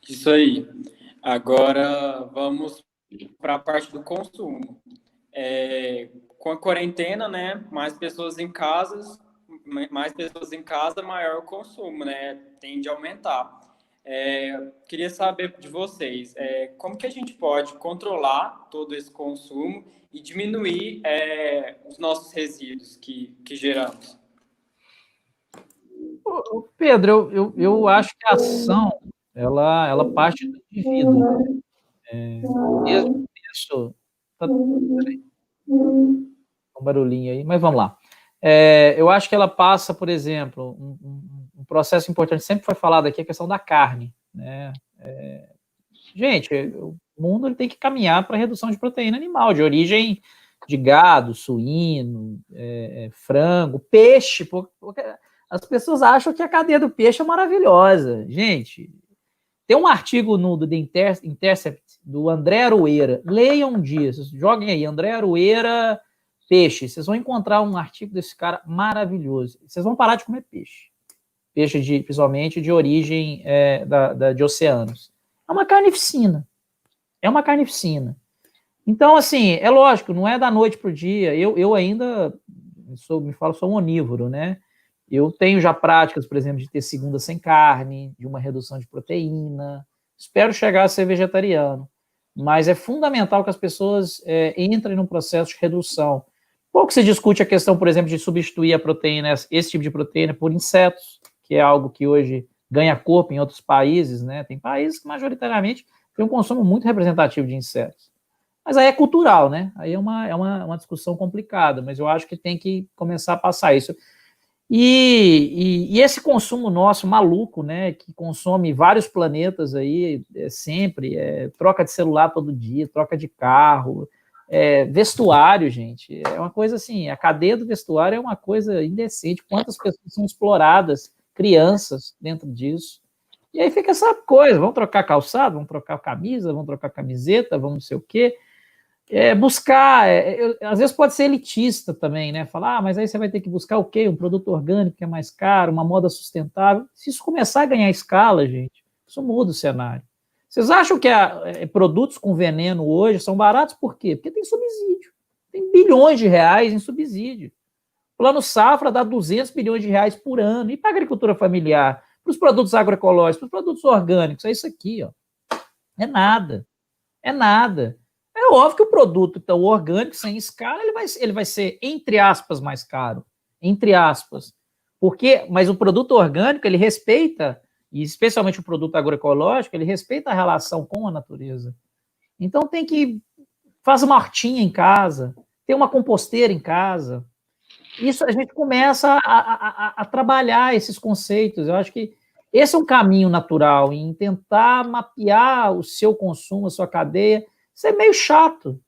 Isso aí. Agora vamos para a parte do consumo. Com a quarentena, né, mais pessoas em casa, maior o consumo, né, tende a aumentar. Queria saber de vocês, como que a gente pode controlar todo esse consumo e diminuir os nossos resíduos que geramos?
Pedro, eu acho que a ação, ela parte do indivíduo. Desde o começo, um barulhinho aí, mas vamos lá. Eu acho que ela passa, por exemplo, um processo importante, sempre foi falado aqui, a questão da carne, né? Gente, o mundo ele tem que caminhar para a redução de proteína animal, de origem de gado, suíno, frango, peixe, porque as pessoas acham que a cadeia do peixe é maravilhosa. Gente, tem um artigo do The Intercept, do André Aroeira. Leiam um dia, joguem aí, André Aroeira, peixe. Vocês vão encontrar um artigo desse cara maravilhoso. Vocês vão parar de comer peixe. Peixe, principalmente, de origem de oceanos. É uma carnificina. É uma carnificina. Então, assim, é lógico, não é da noite para o dia. Eu ainda sou um onívoro, né? Eu tenho já práticas, por exemplo, de ter segunda sem carne, de uma redução de proteína. Espero chegar a ser vegetariano. Mas é fundamental que as pessoas entrem num processo de redução. Pouco se discute a questão, por exemplo, de substituir a proteína, esse tipo de proteína, por insetos, que é algo que hoje ganha corpo em outros países, né? Tem países que, majoritariamente, têm um consumo muito representativo de insetos. Mas aí é cultural, né? Aí é uma discussão complicada, mas eu acho que tem que começar a passar isso. E esse consumo nosso maluco, né, que consome vários planetas aí, sempre, troca de celular todo dia, troca de carro, vestuário, gente, é uma coisa assim, a cadeia do vestuário é uma coisa indecente, quantas pessoas são exploradas, crianças dentro disso, e aí fica essa coisa, vamos trocar calçado, vamos trocar camisa, vamos trocar camiseta, vamos não sei o quê, buscar, às vezes pode ser elitista também, né? Falar, mas aí você vai ter que buscar o quê? Um produto orgânico que é mais caro, uma moda sustentável. Se isso começar a ganhar escala, gente, isso muda o cenário. Vocês acham que produtos com veneno hoje são baratos por quê? Porque tem subsídio. Tem bilhões de reais em subsídio. O Plano Safra dá 200 bilhões de reais por ano. E para a agricultura familiar? Para os produtos agroecológicos, para os produtos orgânicos, é isso aqui, ó. É nada. É nada. É óbvio que o produto então, orgânico, sem escala, ele vai ser, entre aspas, mais caro. Entre aspas. Mas o produto orgânico, ele respeita, e especialmente o produto agroecológico, ele respeita a relação com a natureza. Então faz uma hortinha em casa, tem uma composteira em casa. Isso a gente começa a trabalhar esses conceitos. Eu acho que esse é um caminho natural, em tentar mapear o seu consumo, a sua cadeia. Isso é meio chato.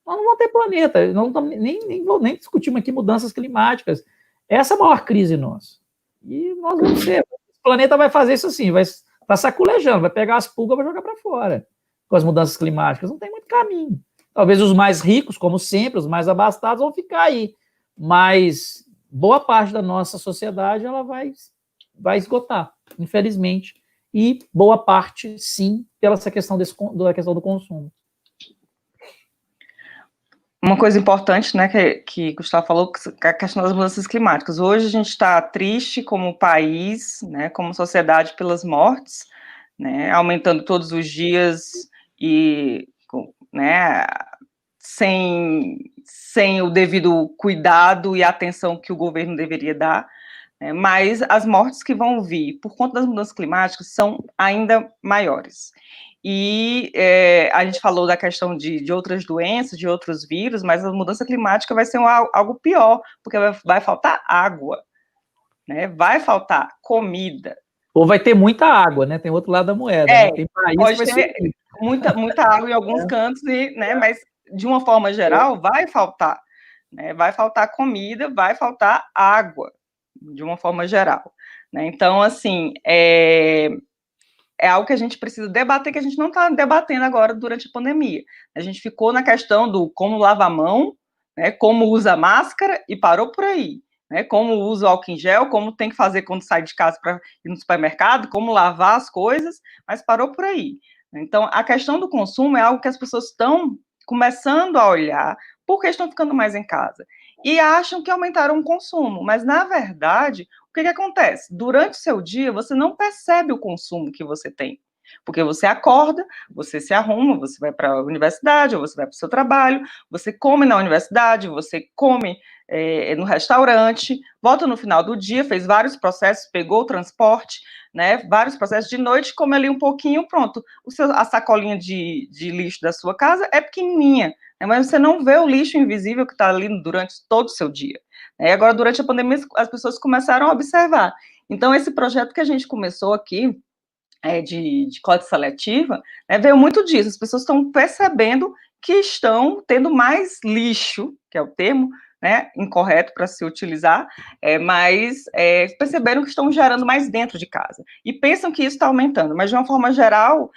Nós não vamos ter planeta, não vou nem discutir aqui mudanças climáticas. Essa é a maior crise nossa. E nós vamos ser planeta vai fazer isso assim, vai estar saculejando, vai pegar as pulgas e vai jogar para fora. Com as mudanças climáticas, não tem muito caminho. Talvez os mais ricos, como sempre, os mais abastados, vão ficar aí. Mas boa parte da nossa sociedade ela vai esgotar, infelizmente. E boa parte, sim, pela essa questão, da questão do consumo.
Uma coisa importante, né, que Gustavo falou, que é a questão das mudanças climáticas. Hoje a gente está triste como país, né, como sociedade pelas mortes, né, aumentando todos os dias e, né, sem o devido cuidado e atenção que o governo deveria dar, né, mas as mortes que vão vir por conta das mudanças climáticas são ainda maiores. E a gente falou da questão de outras doenças, de outros vírus, mas a mudança climática vai ser algo pior, porque vai faltar água, né? Vai faltar comida.
Ou vai ter muita água, né? Tem outro lado da moeda, né? Tem país
pode
que vai
ter muita água em alguns cantos, né? Mas de uma forma geral vai faltar, né? Vai faltar comida, vai faltar água, de uma forma geral, né? Então, assim, é algo que a gente precisa debater, que a gente não está debatendo agora durante a pandemia. A gente ficou na questão do como lava a mão, né, como usa máscara, e parou por aí. Né, como usa o álcool em gel, como tem que fazer quando sai de casa para ir no supermercado, como lavar as coisas, mas parou por aí. Então, a questão do consumo é algo que as pessoas estão começando a olhar, porque estão ficando mais em casa. E acham que aumentaram o consumo, mas, na verdade, o que acontece? Durante o seu dia, você não percebe o consumo que você tem. Porque você acorda, você se arruma, você vai para a universidade, ou você vai para o seu trabalho, você come na universidade, você come no restaurante, volta no final do dia, fez vários processos, pegou o transporte, né, vários processos de noite, come ali um pouquinho, pronto. A sacolinha de lixo da sua casa é pequenininha, né, mas você não vê o lixo invisível que está ali durante todo o seu dia. Agora, durante a pandemia, as pessoas começaram a observar. Então, esse projeto que a gente começou aqui, de coleta seletiva, veio muito disso. As pessoas estão percebendo que estão tendo mais lixo, que é o termo, né, incorreto para se utilizar, mas perceberam que estão gerando mais dentro de casa. E pensam que isso está aumentando, mas de uma forma geral,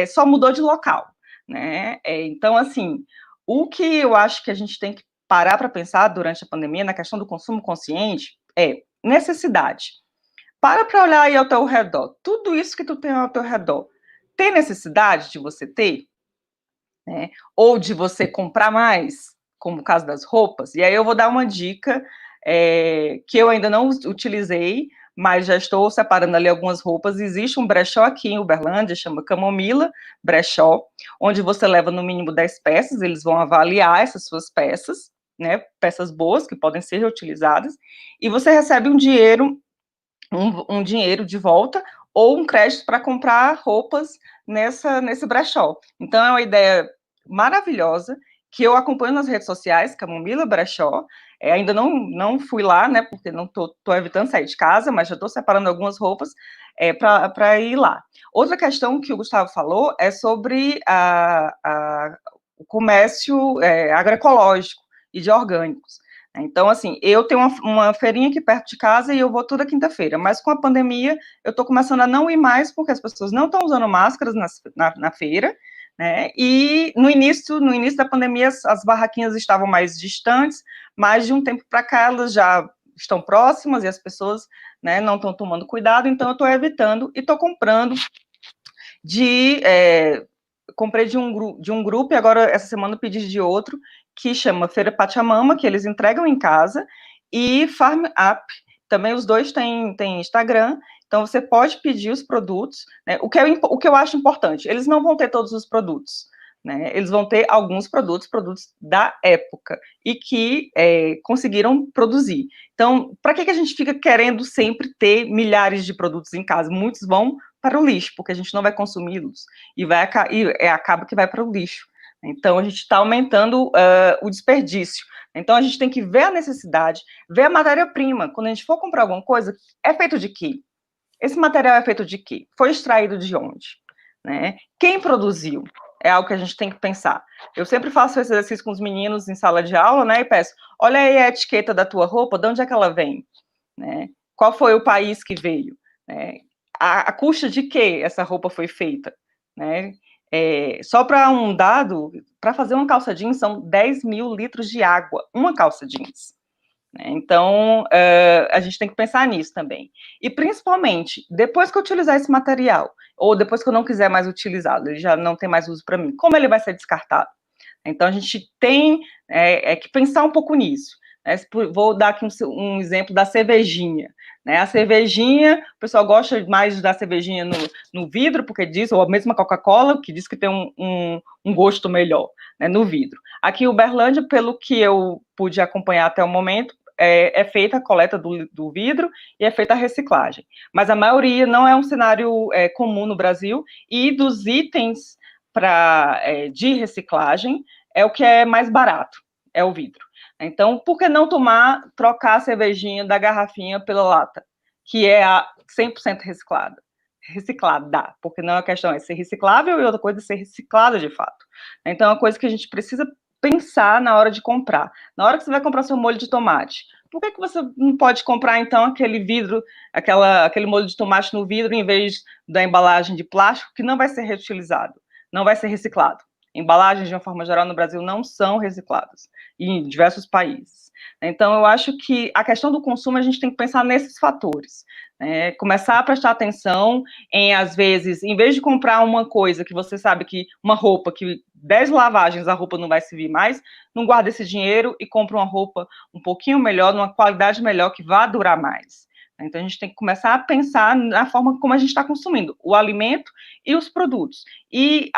só mudou de local. Né? Então, assim, o que eu acho que a gente tem que parar para pensar durante a pandemia, na questão do consumo consciente, é necessidade. Para olhar aí ao teu redor. Tudo isso que tu tem ao teu redor, tem necessidade de você ter? Né? Ou de você comprar mais, como o caso das roupas? E aí eu vou dar uma dica que eu ainda não utilizei, mas já estou separando ali algumas roupas. Existe um brechó aqui em Uberlândia, chama Camomila Brechó, onde você leva no mínimo 10 peças, eles vão avaliar essas suas peças, né, peças boas que podem ser reutilizadas, e você recebe um dinheiro de volta ou um crédito para comprar roupas nesse brechó. Então, é uma ideia maravilhosa que eu acompanho nas redes sociais, Camomila Brechó. Ainda não fui lá, né, porque não estou evitando sair de casa, mas já estou separando algumas roupas para ir lá. Outra questão que o Gustavo falou é sobre o comércio agroecológico e de orgânicos. Então, assim, eu tenho uma feirinha aqui perto de casa e eu vou toda quinta-feira, mas com a pandemia eu estou começando a não ir mais porque as pessoas não estão usando máscaras na feira, né, e no início da pandemia as barraquinhas estavam mais distantes, mas de um tempo para cá elas já estão próximas e as pessoas, né, não estão tomando cuidado, então eu estou evitando e estou comprando comprei de um grupo e agora essa semana eu pedi de outro, que chama Feira Pachamama, que eles entregam em casa, e Farm Up, também os dois têm Instagram, então você pode pedir os produtos, né, o que eu acho importante, eles não vão ter todos os produtos, né, eles vão ter alguns produtos da época, e que conseguiram produzir. Então, para que a gente fica querendo sempre ter milhares de produtos em casa? Muitos vão para o lixo, porque a gente não vai consumi-los, e acaba que vai para o lixo. Então, a gente está aumentando o desperdício. Então, a gente tem que ver a necessidade, ver a matéria-prima. Quando a gente for comprar alguma coisa, é feito de quê? Esse material é feito de quê? Foi extraído de onde? Né? Quem produziu? É algo que a gente tem que pensar. Eu sempre faço esse exercício com os meninos em sala de aula, né? E peço, olha aí a etiqueta da tua roupa, de onde é que ela vem? Né? Qual foi o país que veio? né? A custa de que essa roupa foi feita, né? Só para um dado, para fazer uma calça jeans são 10 mil litros de água, uma calça jeans. Então, a gente tem que pensar nisso também. E, principalmente, depois que eu utilizar esse material, ou depois que eu não quiser mais utilizá-lo, ele já não tem mais uso para mim, como ele vai ser descartado? Então, a gente tem que pensar um pouco nisso. Né? Vou dar aqui um exemplo da cervejinha. Né? A cervejinha, o pessoal gosta mais da cervejinha no vidro, porque diz, ou a mesma Coca-Cola, que diz que tem um gosto melhor, né, no vidro. Aqui em Uberlândia, pelo que eu pude acompanhar até o momento, é feita a coleta do vidro e é feita a reciclagem. Mas a maioria não é um cenário comum no Brasil, e dos itens de reciclagem é o que é mais barato, é o vidro. Então, por que não trocar a cervejinha da garrafinha pela lata, que é a 100% reciclada, porque não é a questão é ser reciclável e outra coisa é ser reciclada de fato. Então, é uma coisa que a gente precisa pensar na hora de comprar. Na hora que você vai comprar seu molho de tomate, por que você não pode comprar, então, aquele vidro, aquele molho de tomate no vidro, em vez da embalagem de plástico, que não vai ser reutilizado, não vai ser reciclado? Embalagens, de uma forma geral, no Brasil não são recicladas, em diversos países. Então, eu acho que a questão do consumo, a gente tem que pensar nesses fatores. Começar a prestar atenção em, às vezes, em vez de comprar uma coisa que você sabe que, uma roupa, que 10 lavagens a roupa não vai servir mais, não guarda esse dinheiro e compra uma roupa um pouquinho melhor, numa qualidade melhor, que vá durar mais. Então, a gente tem que começar a pensar na forma como a gente está consumindo o alimento e os produtos. E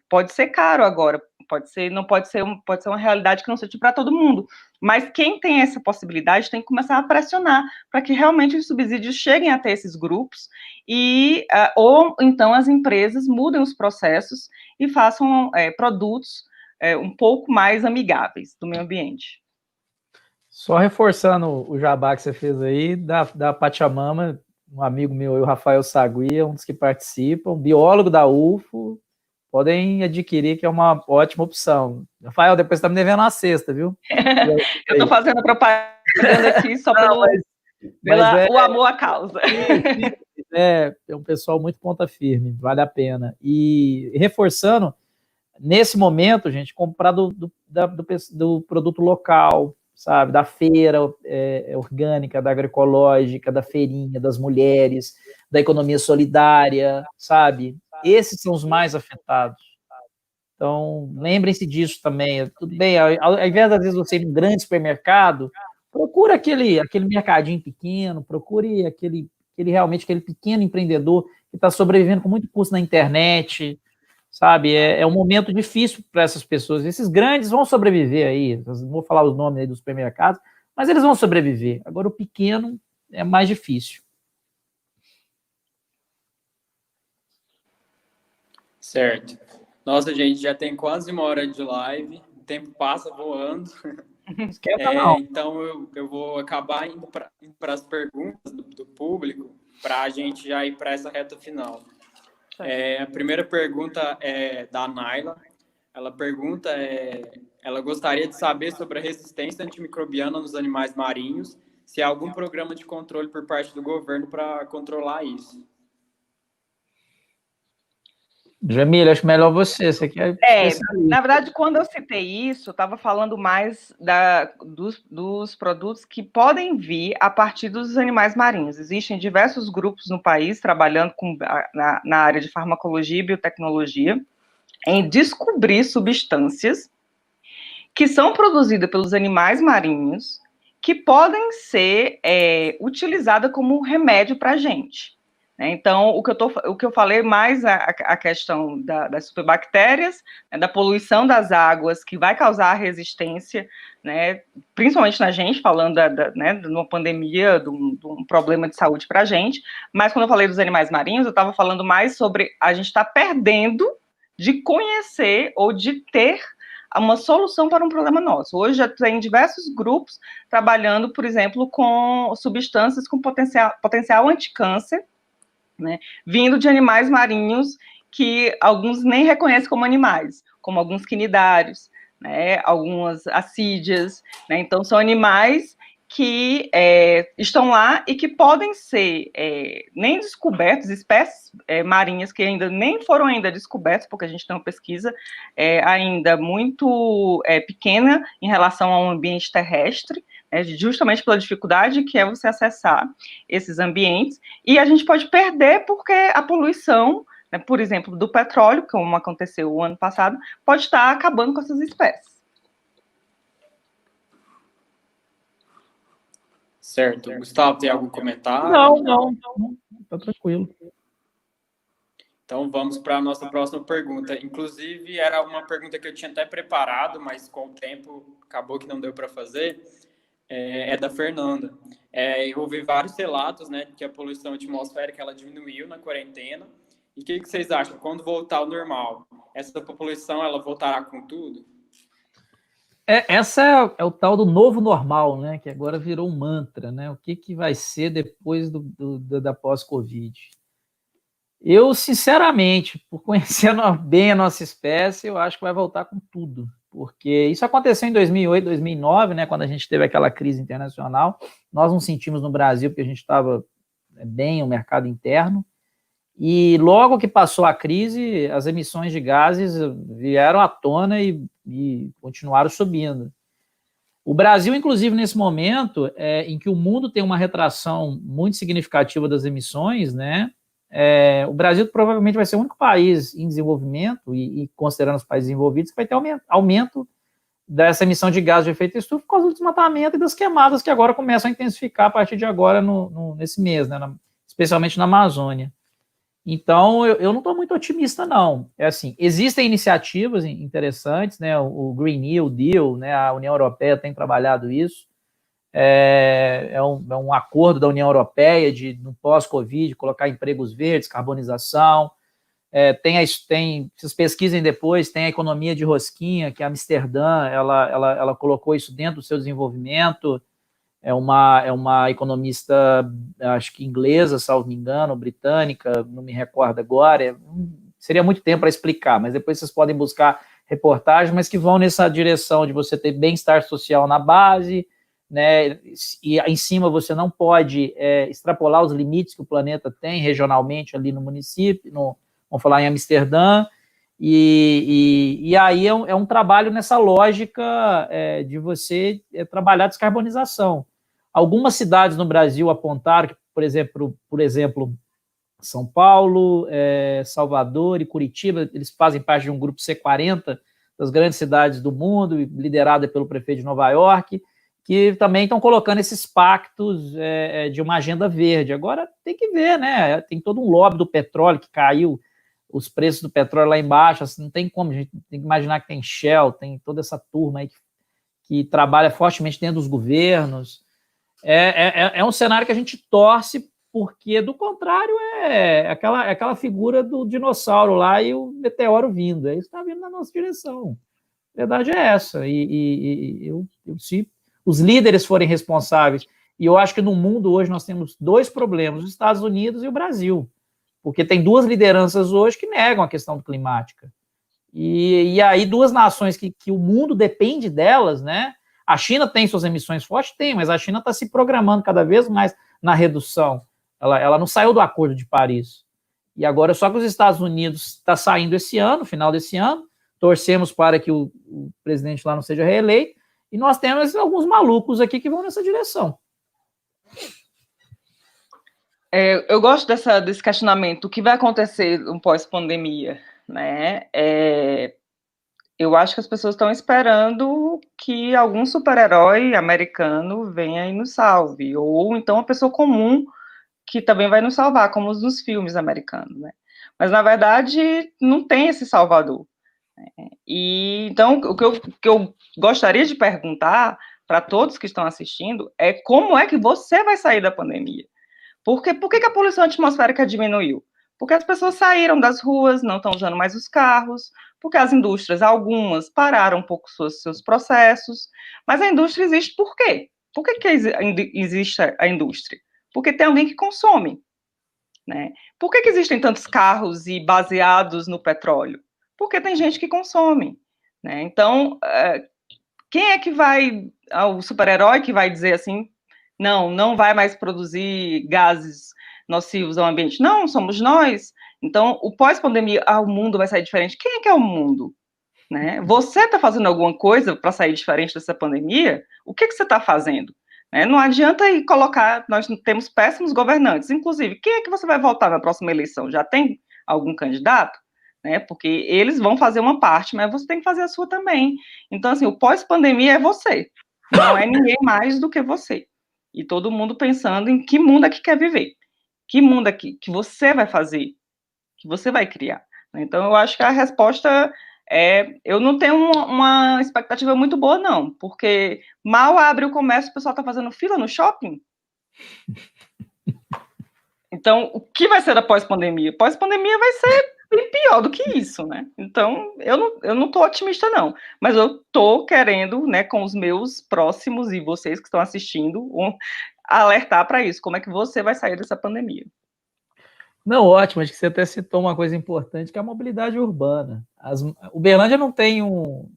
pode ser caro agora, pode ser uma realidade que não seja para todo mundo. Mas quem tem essa possibilidade tem que começar a pressionar para que realmente os subsídios cheguem até esses grupos ou então as empresas mudem os processos e façam produtos um pouco mais amigáveis do meio ambiente.
Só reforçando o jabá que você fez aí, da Pachamama, um amigo meu, o Rafael Saguia, um dos que participam, biólogo da UFO, podem adquirir, que é uma ótima opção. Rafael, depois você está me devendo uma cesta, viu?
Eu estou fazendo propaganda aqui só pelo o amor à causa.
É um pessoal muito ponta firme, vale a pena. E reforçando, nesse momento, gente, comprar do produto local, sabe, da feira orgânica, da agroecológica, da feirinha, das mulheres, da economia solidária, sabe? Esses são os mais afetados. Então, lembrem-se disso também. Tudo bem, ao invés, às vezes, você ir num grande supermercado, procura aquele mercadinho pequeno, procure aquele pequeno empreendedor que está sobrevivendo com muito custo na internet, sabe? É um momento difícil para essas pessoas. Esses grandes vão sobreviver aí, não vou falar os nomes aí dos supermercados, mas eles vão sobreviver. Agora, o pequeno é mais difícil.
Certo. Nossa, gente, já tem quase 1 hora de live, o tempo passa voando. Então, eu vou acabar indo para as perguntas do público, para a gente já ir para essa reta final. A primeira pergunta é da Naila. Ela pergunta, ela gostaria de saber sobre a resistência antimicrobiana nos animais marinhos, se há algum programa de controle por parte do governo para controlar isso.
Jamila, acho melhor você quer...
Na verdade, quando eu citei isso, eu estava falando mais dos produtos que podem vir a partir dos animais marinhos. Existem diversos grupos no país trabalhando na área de farmacologia e biotecnologia em descobrir substâncias que são produzidas pelos animais marinhos que podem ser utilizadas como remédio para a gente. Então, o que eu falei mais a questão das superbactérias, da poluição das águas, que vai causar resistência, né, principalmente na gente, falando de uma pandemia, de um problema de saúde para a gente, mas quando eu falei dos animais marinhos, eu estava falando mais sobre a gente estar perdendo de conhecer ou de ter uma solução para um problema nosso. Hoje já tem diversos grupos trabalhando, por exemplo, com substâncias com potencial anticâncer, né, vindo de animais marinhos que alguns nem reconhecem como animais, como alguns quinidários, né, algumas assídeas, né, então são animais que estão lá e que podem ser nem descobertos, espécies marinhas que ainda nem foram ainda descobertas, porque a gente tem uma pesquisa ainda muito pequena em relação ao ambiente terrestre, justamente pela dificuldade que é você acessar esses ambientes, e a gente pode perder porque a poluição, né, por exemplo, do petróleo, como aconteceu o ano passado, pode estar acabando com essas espécies.
Certo. Gustavo, tem algum comentário?
Não, tá tranquilo.
Então, vamos para a nossa próxima pergunta. Inclusive, era uma pergunta que eu tinha até preparado, mas com o tempo acabou que não deu para fazer. É da Fernanda. Eu ouvi vários relatos, né, que a poluição atmosférica ela diminuiu na quarentena. E o que vocês acham? Quando voltar ao normal, essa poluição ela voltará com tudo?
Essa é o tal do novo normal, né? Que agora virou um mantra, né? O que vai ser depois da pós-Covid? Eu, sinceramente, por conhecer bem a nossa espécie, eu acho que vai voltar com tudo. Porque isso aconteceu em 2008, 2009, né? Quando a gente teve aquela crise internacional. Nós não sentimos no Brasil porque a gente estava bem no mercado interno. E logo que passou a crise, as emissões de gases vieram à tona e continuaram subindo. O Brasil, inclusive, nesse momento, em que o mundo tem uma retração muito significativa das emissões, né? O Brasil provavelmente vai ser o único país em desenvolvimento, e considerando os países desenvolvidos, que vai ter aumento dessa emissão de gases de efeito estufa por causa do desmatamento e das queimadas que agora começam a intensificar a partir de agora, nesse mês, né? Especialmente na Amazônia. Então, eu não estou muito otimista, não. Assim, existem iniciativas interessantes, né? O Green New Deal, né? A União Europeia tem trabalhado isso. É um acordo da União Europeia de, no pós-Covid, colocar empregos verdes, carbonização. Vocês pesquisem depois, tem a economia de rosquinha, que a Amsterdã, ela colocou isso dentro do seu desenvolvimento. É uma economista, acho que inglesa, salvo me engano, britânica, não me recordo agora. Seria muito tempo para explicar, mas depois vocês podem buscar reportagens, mas que vão nessa direção de você ter bem-estar social na base, né? E em cima você não pode extrapolar os limites que o planeta tem regionalmente ali no município, vamos falar em Amsterdã. E aí é um trabalho nessa lógica de você trabalhar a descarbonização. Algumas cidades no Brasil apontaram que, por exemplo, São Paulo, Salvador e Curitiba, eles fazem parte de um grupo C40 das grandes cidades do mundo, liderada pelo prefeito de Nova York, que também estão colocando esses pactos de uma agenda verde. Agora tem que ver, né? Tem todo um lobby do petróleo que caiu, os preços do petróleo lá embaixo, assim, não tem como, a gente tem que imaginar que tem Shell, tem toda essa turma aí que trabalha fortemente dentro dos governos. É um cenário que a gente torce, porque, do contrário, aquela figura do dinossauro lá e o meteoro vindo. Isso está vindo na nossa direção. A verdade é essa. Se os líderes forem responsáveis, e eu acho que no mundo hoje nós temos dois problemas, os Estados Unidos e o Brasil, porque tem duas lideranças hoje que negam a questão climática. E aí duas nações que o mundo depende delas, né? A China tem suas emissões fortes? Tem, mas a China está se programando cada vez mais na redução. Ela não saiu do Acordo de Paris. E agora só que os Estados Unidos está saindo esse ano, final desse ano, torcemos para que o presidente lá não seja reeleito, e nós temos alguns malucos aqui que vão nessa direção.
Eu gosto desse questionamento, o que vai acontecer no pós-pandemia, né? Eu acho que as pessoas estão esperando que algum super-herói americano venha e nos salve, ou então uma pessoa comum que também vai nos salvar, como os dos filmes americanos, né? Mas, na verdade, não tem esse salvador. E, então, o que eu gostaria de perguntar para todos que estão assistindo é como é que você vai sair da pandemia? Por que a poluição atmosférica diminuiu? Porque as pessoas saíram das ruas, não estão usando mais os carros, porque as indústrias, algumas, pararam um pouco seus processos, mas a indústria existe por quê? Por que existe a indústria? Porque tem alguém que consome, né? Por que existem tantos carros e baseados no petróleo? Porque tem gente que consome, né? Então, quem é que vai, o super-herói que vai dizer assim, não vai mais produzir gases nocivos ao ambiente. Não, somos nós. Então, o pós-pandemia, o mundo vai sair diferente. Quem é que é o mundo? Né? Você está fazendo alguma coisa para sair diferente dessa pandemia? O que você está fazendo? Não adianta ir colocar, nós temos péssimos governantes, inclusive, quem é que você vai votar na próxima eleição? Já tem algum candidato? Porque eles vão fazer uma parte, mas você tem que fazer a sua também. Então, assim, o pós-pandemia é você, não é ninguém mais do que você. E todo mundo pensando em que mundo é que quer viver, que mundo é que você vai fazer, que você vai criar. Então, eu acho que a resposta eu não tenho uma expectativa muito boa, não, porque mal abre o comércio, o pessoal está fazendo fila no shopping. Então, o que vai ser da pós-pandemia? Pós-pandemia vai ser bem pior do que isso, né? Então, eu não estou otimista, não. Mas eu estou querendo, né, com os meus próximos e vocês que estão assistindo, alertar para isso. Como é que você vai sair dessa pandemia?
Não, ótimo. Acho que você até citou uma coisa importante, que é a mobilidade urbana. Uberlândia não tem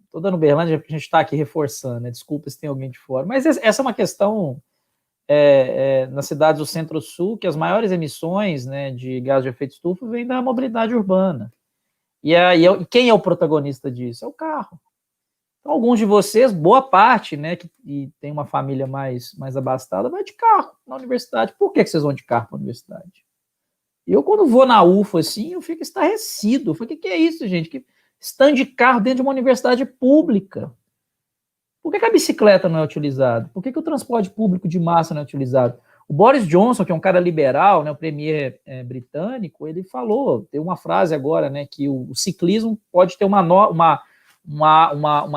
Estou dando Uberlândia porque a gente está aqui reforçando, né? Desculpa se tem alguém de fora. Mas essa é uma questão nas cidades do Centro-Sul, que as maiores emissões, né, de gás de efeito estufa vêm da mobilidade urbana. E quem é o protagonista disso? É o carro. Então, alguns de vocês, boa parte, né, que tem uma família mais abastada, vai de carro na universidade. Por que vocês vão de carro para a universidade? Eu, quando vou na UFA, assim, eu fico estarrecido. Eu falei, o que é isso, gente? Que stand de carro dentro de uma universidade pública. Por que a bicicleta não é utilizada? Por que o transporte público de massa não é utilizado? O Boris Johnson, que é um cara liberal, né, o premier britânico, ele falou, tem uma frase agora, né, que o ciclismo pode ter uma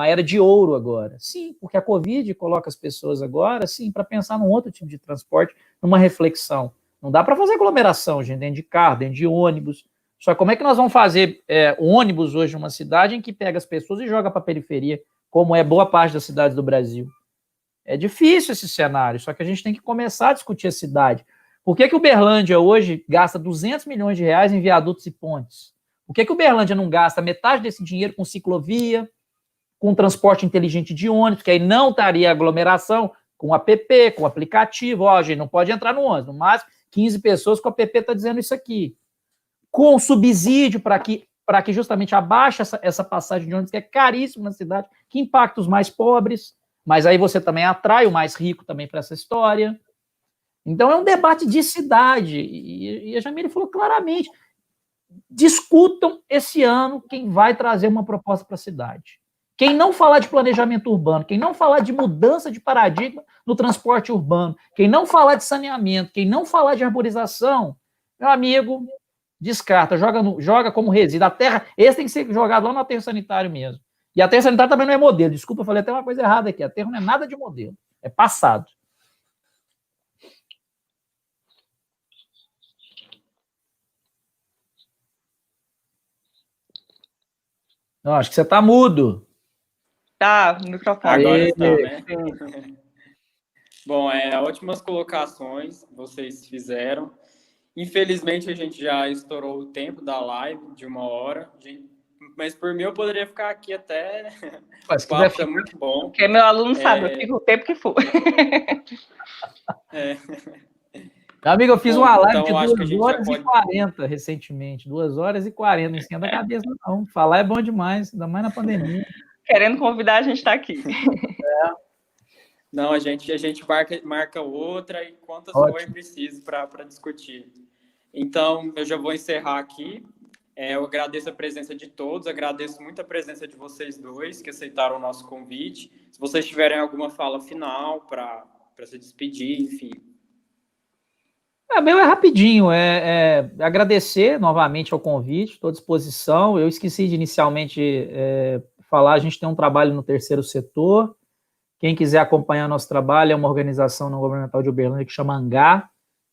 era de ouro agora. Sim, porque a Covid coloca as pessoas agora, sim, para pensar num outro tipo de transporte, numa reflexão. Não dá para fazer aglomeração, gente, dentro de carro, dentro de ônibus. Só que como é que nós vamos fazer ônibus hoje numa cidade em que pega as pessoas e joga para a periferia, como é boa parte das cidades do Brasil? É difícil esse cenário, só que a gente tem que começar a discutir a cidade. Por que Uberlândia hoje gasta 200 milhões de reais em viadutos e pontes? Por que Uberlândia não gasta metade desse dinheiro com ciclovia, com transporte inteligente de ônibus, que aí não estaria aglomeração, com app, com aplicativo? Ó, gente, não pode entrar no ônibus, no máximo 15 pessoas, que o app está dizendo isso aqui. Com subsídio para que justamente abaixe essa passagem de ônibus, que é caríssimo na cidade, que impacta os mais pobres, mas aí você também atrai o mais rico também para essa história. Então é um debate de cidade, e a Jamile falou claramente, discutam esse ano quem vai trazer uma proposta para a cidade. Quem não falar de planejamento urbano, quem não falar de mudança de paradigma no transporte urbano, quem não falar de saneamento, quem não falar de arborização, meu amigo, descarta, joga como resíduo. A terra, esse tem que ser jogado lá no aterro sanitário mesmo. E a aterro sanitário também não é modelo. Desculpa, eu falei até uma coisa errada aqui. A aterro não é nada de modelo. É passado. Não, acho que você está mudo.
Tá, o microfone.
Agora está, né? Bom, ótimas colocações vocês fizeram. Infelizmente, a gente já estourou o tempo da live de 1 hora. Mas por mim, eu poderia ficar aqui até...
Mas
o papo é muito bom.
Porque meu aluno sabe, eu fico o tempo que for.
Meu amigo, eu fiz uma live
então,
de 2 horas e 40 recentemente. 2 horas e 40, não esquenta a cabeça, não. Falar é bom demais, ainda mais na pandemia.
Querendo convidar, a gente está aqui.
Não, a gente marca outra e quantas for preciso para discutir. Então, eu já vou encerrar aqui. Eu agradeço a presença de todos, agradeço muito a presença de vocês dois que aceitaram o nosso convite. Se vocês tiverem alguma fala final para se despedir, enfim.
Meu é rapidinho, agradecer novamente ao convite, estou à disposição. Eu esqueci de inicialmente falar, a gente tem um trabalho no terceiro setor. Quem quiser acompanhar nosso trabalho, é uma organização não governamental de Uberlândia que chama ANGÁ.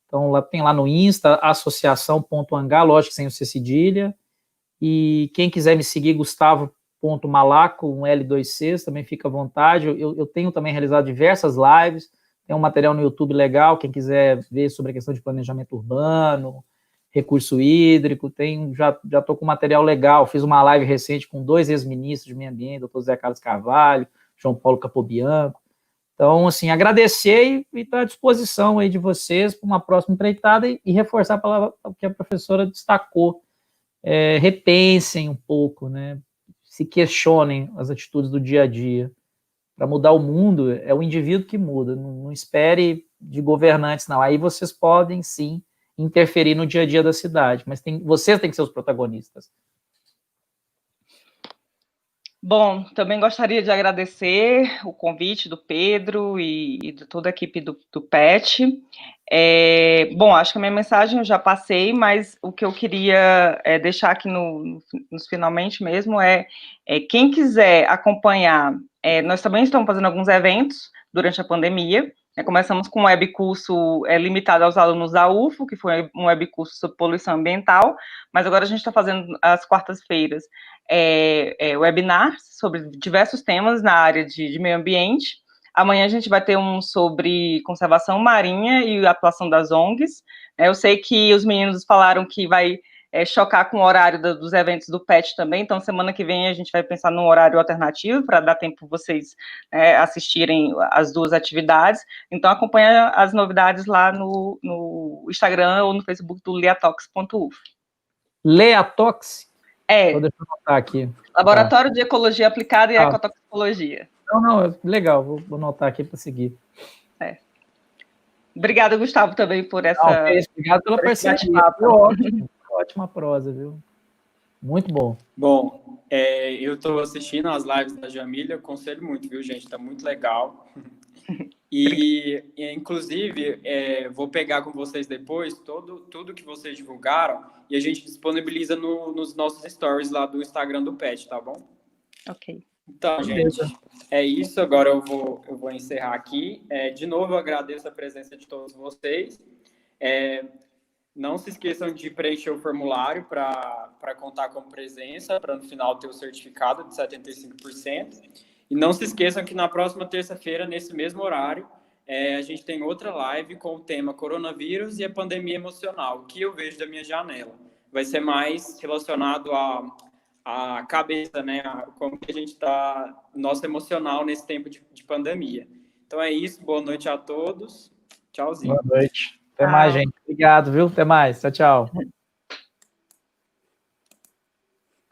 Então, tem lá no Insta, associação.angá, lógico, sem o C cedilha. E quem quiser me seguir, Gustavo.malaco, um L2Cs, também fica à vontade. Eu tenho também realizado diversas lives, tem um material no YouTube legal, quem quiser ver sobre a questão de planejamento urbano, recurso hídrico, já estou com material legal. Fiz uma live recente com 2 ex-ministros de meio ambiente, doutor Zé Carlos Carvalho, João Paulo Capobianco. Então, assim, agradecer e estar à disposição aí de vocês para uma próxima empreitada e reforçar a palavra que a professora destacou. Repensem um pouco, né? Se questionem as atitudes do dia a dia. Para mudar o mundo, é o indivíduo que muda, não espere de governantes, não. Aí vocês podem, sim, interferir no dia a dia da cidade, mas vocês têm que ser os protagonistas.
Bom, também gostaria de agradecer o convite do Pedro e de toda a equipe do PET. Bom, acho que a minha mensagem eu já passei, mas o que eu queria deixar aqui nos finalmente mesmo quem quiser acompanhar, nós também estamos fazendo alguns eventos durante a pandemia. Começamos com um webcurso limitado aos alunos da UFO, que foi um webcurso sobre poluição ambiental, mas agora a gente está fazendo às quartas-feiras webinars sobre diversos temas na área de meio ambiente. Amanhã a gente vai ter um sobre conservação marinha e atuação das ONGs. Eu sei que os meninos falaram que vai chocar com o horário dos eventos do PET também, então semana que vem a gente vai pensar num horário alternativo para dar tempo vocês assistirem as duas atividades. Então acompanha as novidades lá no Instagram ou no Facebook do leatox.uf.
Leatox?
Deixa
eu anotar aqui.
Laboratório de Ecologia Aplicada e Ecotoxicologia.
Não, legal, vou anotar aqui para seguir.
Obrigada, Gustavo, também por essa...
Obrigado pela parceria. Ótima prosa, viu? Muito bom.
Bom, eu estou assistindo as lives da Jamília, aconselho muito, viu, gente? Está muito legal. E inclusive, vou pegar com vocês depois tudo que vocês divulgaram e a gente disponibiliza nos nossos stories lá do Instagram do PET, tá bom?
Ok.
Então, gente, é isso. Agora eu vou encerrar aqui. De novo, eu agradeço a presença de todos vocês. Não se esqueçam de preencher o formulário para contar com presença, para no final ter o certificado de 75%. E não se esqueçam que na próxima terça-feira, nesse mesmo horário, a gente tem outra live com o tema coronavírus e a pandemia emocional, o que eu vejo da minha janela. Vai ser mais relacionado à cabeça, né? Como que a gente está, nosso emocional nesse tempo de pandemia. Então é isso, boa noite a todos. Tchauzinho.
Boa noite. Até mais, gente. Obrigado, viu? Até mais. Tchau, tchau.